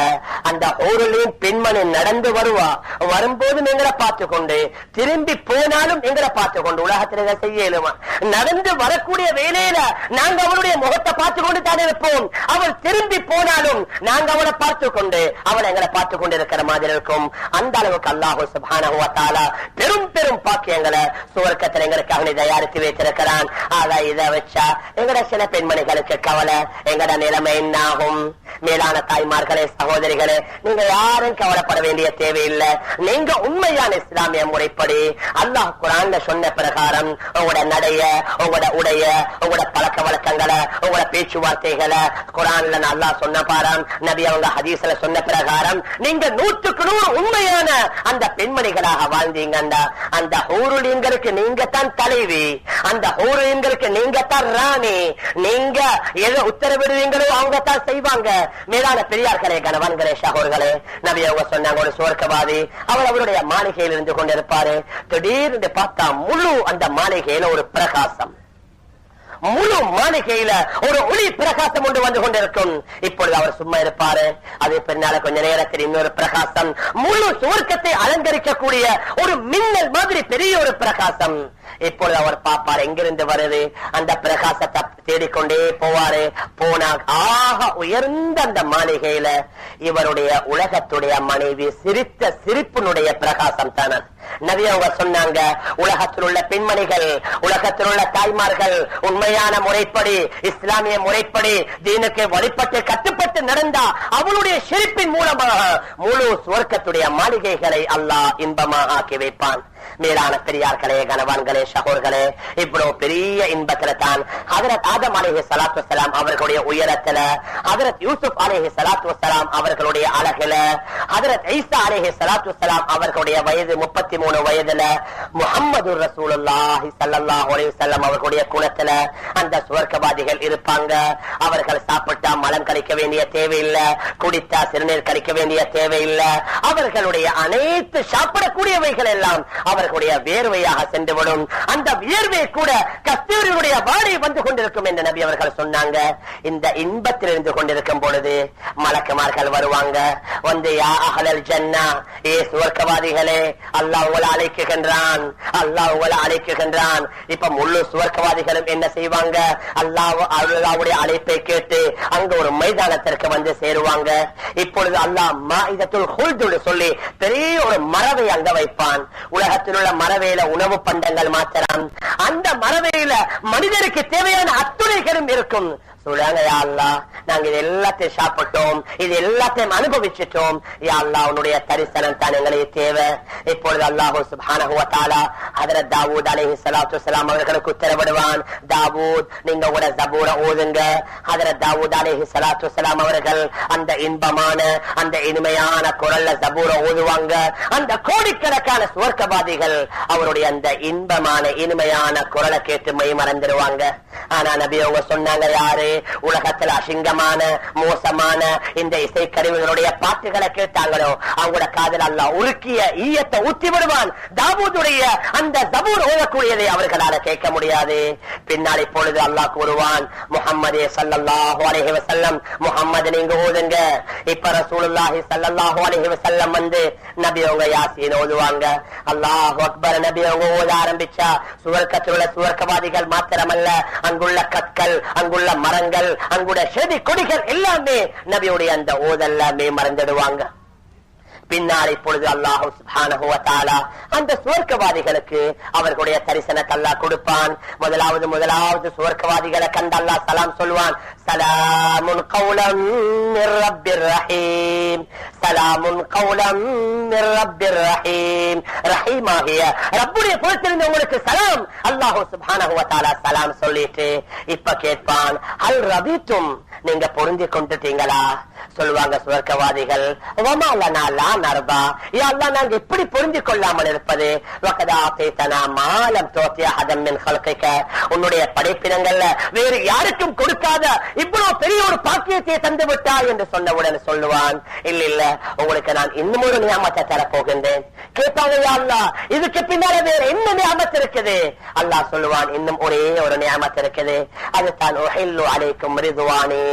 அந்த ஊரிலையும் பெண்மணி நடந்து வருவா. வரும்போது எங்களை பார்த்து கொண்டு, திரும்பி போனாலும் எங்களை பார்த்து கொண்டு. உலகத்தில் இதை செய்ய இயலுமா? நடந்து வரக்கூடிய வேலையில நாங்க அவளுடைய முகத்தை பார்த்து கொண்டு தான் இருப்போம். அவள் திரும்பி போனாலும் நாங்க அவளை பார்த்து கொண்டு, அவள் எங்களை பார்த்து கொண்டு இருக்கிற மாதிரி இருக்கும். அந்த அளவுக்கு அல்லாஹ் சுப்ஹானஹு வ தஆலா பெரும் பெரும் பாக்கியங்களை சுவர்க்கத்தில் எங்களுக்காக தயாரித்து வைத்திருக்கிறான். ஆக இதை வச்சா எங்கட சில பெண்மணிகளுக்கு கவலை, எங்கட நிலைமை என்ன ஆகும்? மேலான தாய்மார்களே, சகோதரிகளே, நீங்க யாரும் கவலைப்பட வேண்டிய தேவையில்லை. நீங்க உண்மையான இஸ்லாமிய முறைப்படி அல்லாஹ் குர்ஆன்ல சொன்ன பிரகாரம் உங்களோட நடைய, உங்களோட உடைய, உங்களோட பழக்க வழக்கங்களை, உங்களோட பேச்சுவார்த்தைகளை குர்ஆன்ல அல்லாஹ் சொன்ன பாரம், நபி அவங்க ஹதீஸ்ல சொன்ன பிரகாரம் நீங்க 100க்கு 100 உண்மையான அந்த பெண்மணிகளாக வாழ்ந்தீங்கண்டா அந்த ஹூருலிங்களுக்கு நீங்க தான் தலைவி, அந்த ஹூருலிங்களுக்கு நீங்க தான் ராணி. நீங்க எதை உத்தரவிடுவீங்களோ அவங்க தான் செய்வாங்க. மேலான பெரியார்களே, கணவான்களே, சகோதரர்களே, நபி அவங்க சொன்னாங்க, ஒரு சுவர்க்கவாதி அவர் அவருடைய மாளிகையில் இருந்து கொண்டிருப்பாரு. திடீர்னு பார்த்தா முழு அந்த மாளிகையில ஒரு பிரகாசம், முழு மாளிகையில ஒரு ஒளி பிரகாசம் ஒன்று வந்து கொண்டிருக்கும். இப்பொழுது அவர் சும்மா இருப்பாரு, அது பின்னால கொஞ்ச நேரத்தில் இன்னொரு பிரகாசம், முழு சுவர்க்கத்தை அலங்கரிக்கக்கூடிய ஒரு மின்னல் மாதிரி பெரிய ஒரு பிரகாசம். இப்பொழுது அவர் பார்ப்பார், எங்கிருந்து வருது அந்த பிரகாசத்தை தேடிக்கொண்டே போவாரு. போனா ஆக உயர்ந்த அந்த மாளிகையில இவருடைய உலகத்துடைய மனைவி சிரித்த சிரிப்பினுடைய பிரகாசம் தான. நபி அவங்க சொன்னாங்க, உலகத்தில் உள்ள பெண்மணிகள், உலகத்தில் உள்ள தாய்மார்கள் உண்மையான முறைப்படி, இஸ்லாமிய முறைப்படி தீனுக்கு வழிபட்டு கட்டுப்பட்டு நடந்தா அவளுடைய சிரிப்பின் மூலமாக முழு சுவர்க்கத்துடைய மாளிகைகளை அல்லாஹ் இன்பமாக ஆக்கி வைப்பான். மேலான பெரியார்களே, கணவான்களே, சகோதரர்களே, இவ்வளவு பெரிய இன்பத்துல தான் ஹஜ்ரத் ஆதம் அலைஹிஸ்ஸலாத்து வஸ்ஸலாம் அவர்களுடைய உயரத்துல, ஹஜ்ரத் யூசுப் அலைஹிஸ்ஸலாத்து வஸ்ஸலாம் அவர்களுடைய அழகுல, ஹஜ்ரத் ஈசா அலைஹிஸ்ஸலாத்து வஸ்ஸலாம் அவர்களுடைய வயது 33 வயதுல, முஹம்மது ரசூலுல்லாஹி ஸல்லல்லாஹு அலைஹி வஸல்லம் அவர்களுடைய குலத்துல அந்த சுவர்க்கவாதிகள் இருப்பாங்க. அவர்கள் சாப்பிட்டா மலம் கழிக்க வேண்டிய தேவையில்லை, குடித்தா சிறுநீர் கழிக்க வேண்டிய தேவையில்லை. அவர்களுடைய அனைத்து சாப்பிடக்கூடியவைகள் எல்லாம் அவர்களுடைய வேர்வையாக சென்றுவிடும். அந்த வேர்வை கூட கஸ்தூரியுடைய வாடை வந்து கொண்டிருக்கும் என்று நபி அவர்கள் சொன்னாங்க. இந்த இன்பத்தில் இருந்து கொண்டிருக்கும் பொழுது மலக்குமார்கள் வருவாங்க. வந்து, யா அஹ்லல் ஜன்னா, ஏ சுவர்க்கவாதிகளே, அல்லாஹ் உங்களை அழைக்குகின்றான், அல்லாஹ் உங்களை அழைக்குகின்றான். இப்ப முழு சுவர்க்கவாதிகளும் என்ன செய்வாங்க? அல்லாஹ்வுடைய அழைப்பை கேட்டு அங்க ஒரு மைதானத்திற்கு வந்து சேருவாங்க. இப்பொழுது அல்லாஹ் மாஇதத்துல் ஹுல்து சொல்லி பெரிய ஒரு மரவை அங்க வைப்பான். உலகத்தில் உள்ள மரவேல உணவு பண்டங்கள் மாத்திரம், அந்த மரவேல மனிதருக்கு தேவையான அத்துணைகளும் இருக்கும். சொல்றாங்க, யா அல்லாஹ், நாங்க இது எல்லாத்தையும் சாப்பிட்டோம், இது எல்லாத்தையும் அனுபவிச்சிட்டோம், யா அல்லாஹ் உன்னுடைய தரிசனம் தான் எங்களுக்கு தேவை. இப்பொழுது அல்லாஹ் சுப்ஹானஹு வ தஆலா ஹஜ்ரத் தாவூத் அலைஹிஸ்ஸலாத்து வஸ்ஸலாம் அவர்களுக்கு உத்தரவிடுவான், தாவூத், நீங்க உங்களோட ஜபூர ஓதுங்க. ஹஜ்ரத் தாவூத் அலைஹிஸ்ஸலாத்து வஸ்ஸலாம் அவர்கள் அந்த இன்பமான அந்த இனிமையான குரல்ல ஜபூர ஓதுவாங்க. அந்த கோடிக்கணக்கான சுவர்க்கவாதிகள் அவருடைய அந்த இன்பமான இனிமையான குரலை கேட்டு மை மறந்துடுவாங்க. ஆனா நபி அவங்க சொன்னாங்க, யாரு உலகத்துல அசிங்கமான மோசமான இந்த இசைக்கருவிகளுடைய பாட்டுகளை கேட்டாங்களோ அவங்களோட காதல் அல்லாஹ் உருக்கிய ஈயத்தை ஊத்தி விடுவான். தாவூதுடைய அந்த ஜபூர் ஓதக்கூடியதை அவர்களால கேட்க முடியாது. பின்னால் இப்பொழுது அல்லாஹ் கூறுவான், முஹம்மதே ஸல்லல்லாஹு அலைஹி வஸல்லம், முஹம்மது நீங்க ஓதுங்க. இப்ப ரசூலுல்லாஹி ஸல்லல்லாஹு அலைஹி வஸல்லம் வந்து நபி அவங்க யாசீன் ஓதுவாங்க. அல்லாஹு அக்பர் நபி அவங்க ஓத ஆரம்பிச்சா சுவர்க்கத்தில் உள்ள சுவர்க்கவாதிகள் மாத்திரமல்ல, அங்குள்ள கற்கள், அங்குள்ள மரங்கள், அங்குள்ள செடி கொடிகள் எல்லாமே நபியுடைய அந்த ஓதல்லாமே மறந்துடுவாங்க. பின்னால் இப்பொழுது அல்லாஹ் சுப்ஹானஹு வ தஆலா அந்த சுவர்க்கவாதிகளுக்கு அவர்களுடைய தரிசனத்தை அல்லாஹ் கொடுப்பான். முதலாவது சுவர்க்கவாதிகளை கண்டு அல்லாஹ் சலாம் சொல்வான். சலாமுன் கௌலம் மிர் ரப்பிர் ரஹீம், சலாமுன் கௌலம் மிர் ரப்பிர் ரஹீம். ரஹீமாகிய ரப்புடைய புறத்திலிருந்து உங்களுக்கு சலாம். அல்லாஹ் சுப்ஹானஹு வ தஆலா சலாம் சொல்லிட்டு இப்ப கேட்பான், ஹல் ரபித்தும், நீங்க பொருந்தி கொண்டுட்டீங்களா? சொல்லுவாங்க சுவர்க்கவாதிகள், நாங்க எப்படி பொருந்தி கொள்ளாமல் இருப்பது? உன்னுடைய படைப்பினங்கள்ல வேறு யாருக்கும் கொடுக்காத இவ்வளவு பெரிய ஒரு பாக்கியத்தை தந்து விட்டாய் என்று சொன்னவுடன் சொல்லுவான், இல்ல உங்களுக்கு நான் இன்னும் ஒரு நியாமத்தை தரப்போகின்றேன். கேட்பாங்க, யா அல்லாஹ், இதுக்கு பின்னால வேற என்ன நியாமத்து இருக்குது? அல்லாஹ் சொல்லுவான், இன்னும் ஒரே ஒரு நியாமத்து இருக்குது. அதுதான் உஹில்லு அலைக்கும் ரிதுவானி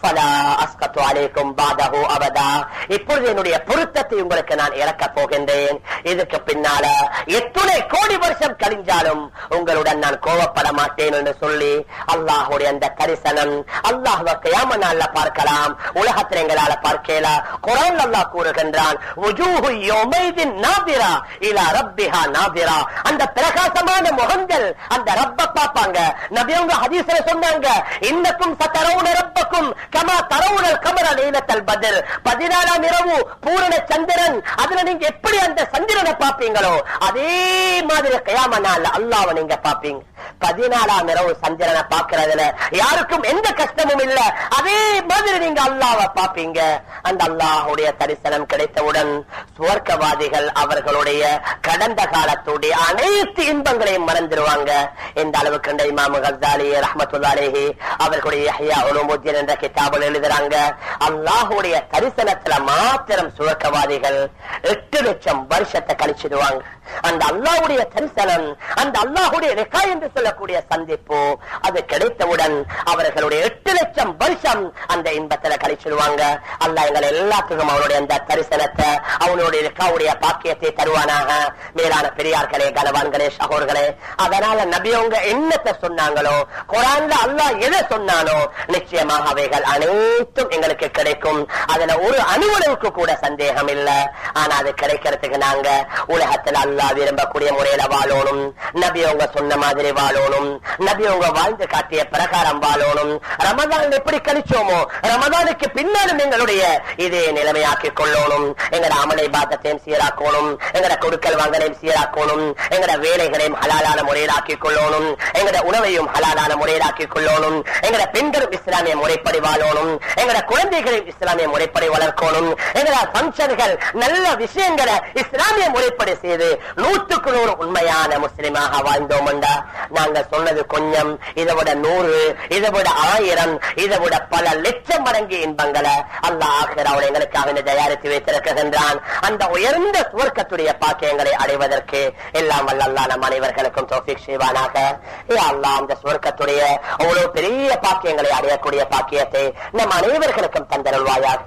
ஃபலா அஸ்கத்து அலைக்கும் பாதஹு அபதா. இப்பொழுது என்னுடைய பொருத்தத்தை உங்களுக்கு நான் இறக்க போகின்றேன். இதுக்கு பின்னால எத்தனை கோடி வருஷம் கழிஞ்சாலும் உங்களுடன் நான் கோவப்பட மாட்டேன் என்று சொல்லி அல்லாஹுடைய அந்த தரிசனம் அல்லாஹ்வை கியாமத் நாள்ல பார்க்கலாம். உலகத்தில் எங்களால பார்க்கலாம். குர்ஆன் அல்லாஹ் கூறுகின்றான், வுஜூஹு யௌமைதின் நாதிரா இலா ரப்பிஹா நாதிரா. அந்த பிரகாசமான முகங்கள் அந்த ரப்ப பார்ப்பாங்க. நபி அவங்க ஹதீஸ்ல சொன்னாங்க, இன்னக்கும் சதரவுன ரப்பக்கும் கமா தரவுனல் கமர லைலத்தல் பத்ர். 14ஆம் இரவு பூரண சந்திரன், அதுல நீங்க எப்படி அந்த சந்திரனை பார்ப்பீங்களோ அதே மாதிரி கியாமத் நாள்ல அல்லாஹ்வை நீங்க பார்ப்பீங்க. 14ஆம் இரவு சந்திரனை பார்க்கிறதுல யாருக்கும் எந்த கஷ்டமும் இல்ல. அதே மாதிரி நீங்க அல்லாஹ்வை பார்ப்பீங்க. அந்த அல்லாஹ்வுடைய தரிசனம் கிடைத்தவுடன் சுவர்க்கவாதிகள் அவர்களுடைய கடந்த காலத்துடைய அனைத்து இன்பங்களையும் மறந்துடுவாங்க. இந்த அளவுக்கு இமாம் கஸ்ஸாலி ரஹ்மத்துல்லாஹி அலைஹி அவர்களுடைய இஹ்யா உலூமுத்தீன் என்ற கிதாபில் எழுதுறாங்க, அல்லாஹ்வுடைய தரிசனத்துல மாத்திரம் சுவர்க்கவாதிகள் 8 லட்சம் வருஷத்தை கழிச்சிடுவாங்க. அந்த அல்லாஹ்வுடைய தரிசனம், அந்த அல்லாஹ்வுடைய லிகா என்று சொல்லக்கூடிய சந்திப்பு அது கிடைத்தவுடன் அவர்களுடைய 8 லட்சம் வருஷம் அந்த இன்பத்துல கழிச்சிடுவாங்க. அல்லாஹ் எங்களை எல்லாத்துக்கும் அவனுடைய அந்த தரிசனத்தை, அவனுடைய லிகாவுடைய பாக்கியத்தை தருவானாக. மேலான பெரியார்களே, கனவான்களே, சகோதரர்களே, அதனால நபியவங்க என்னத்தை சொன்னாங்களோ, குர்ஆன்ல அல்லாஹ் எதை சொன்னானோ நிச்சயமாக அவைகள் அனைத்தும் எங்களுக்கு கிடைக்கும். அதுல ஒரு அணுவளவுக்கு கூட சந்தேகம் இல்ல. ஆனா அது கிடைக்கிறதுக்கு நாங்க உலகத்துல அல்லாஹ் விரும்பக்கூடிய முறையில வாழணும், நபி அவங்க சொன்ன மாதிரி வாழணும், நபி அவங்க வாழ்ந்து காட்டிய பிரகாரம் வாழணும். ரமதான் எப்படி கழிச்சோமோ ரமதானுக்கு பின்னாலும் எங்களுடைய இதே நிலைமையாக்கி கொள்ளணும். எங்கட அமலை பாதத்தையும் சீராக்கணும், எங்கட கொடுக்கல் வாங்கலையும் சீராக்கணும், எங்கட வேலைகளையும் ஹலாலான முறையில் ஆக்கிக் கொள்ளணும், எங்கட உணவையும் ஹலாலான முறையில் ஆக்கிக் கொள்ளணும், எங்கட பெண்களும் இஸ்லாமிய முறைப்படி வாழணும், எங்கட குழந்தைகளையும் இஸ்லாமிய முறைப்படி வளர்க்கணும், எங்கட பங்கன்கள் நல்ல விஷயங்களை இஸ்லாமிய முறைப்படி செய்து 100க்கு 100 உண்மையான முஸ்லிமாக வாழ்ந்தோம். நாங்க சொன்னது கொஞ்சம், இதை விட 100, இதை விட 1000, இதை விட பல லட்சம் மடங்கு இன்பங்களை அல்லாஹ் ஆகிராவில் எங்களுக்காக தயாரித்து வைத்திருக்கின்றான். அந்த உயர்ந்த சுவர்க்கத்துடைய பாக்கியங்களை அடைவதற்கு எல்லாம் வல்ல அல்லாஹ் நம் அனைவர்களுக்கும் தௌஃபீக் செய்வானாக. அல்லாஹ் அந்த சுவர்க்கத்துடைய அவ்வளவு பெரிய பாக்கியங்களை அடையக்கூடிய பாக்கியத்தை நம் அனைவர்களுக்கும் தந்தருள்வாயாக.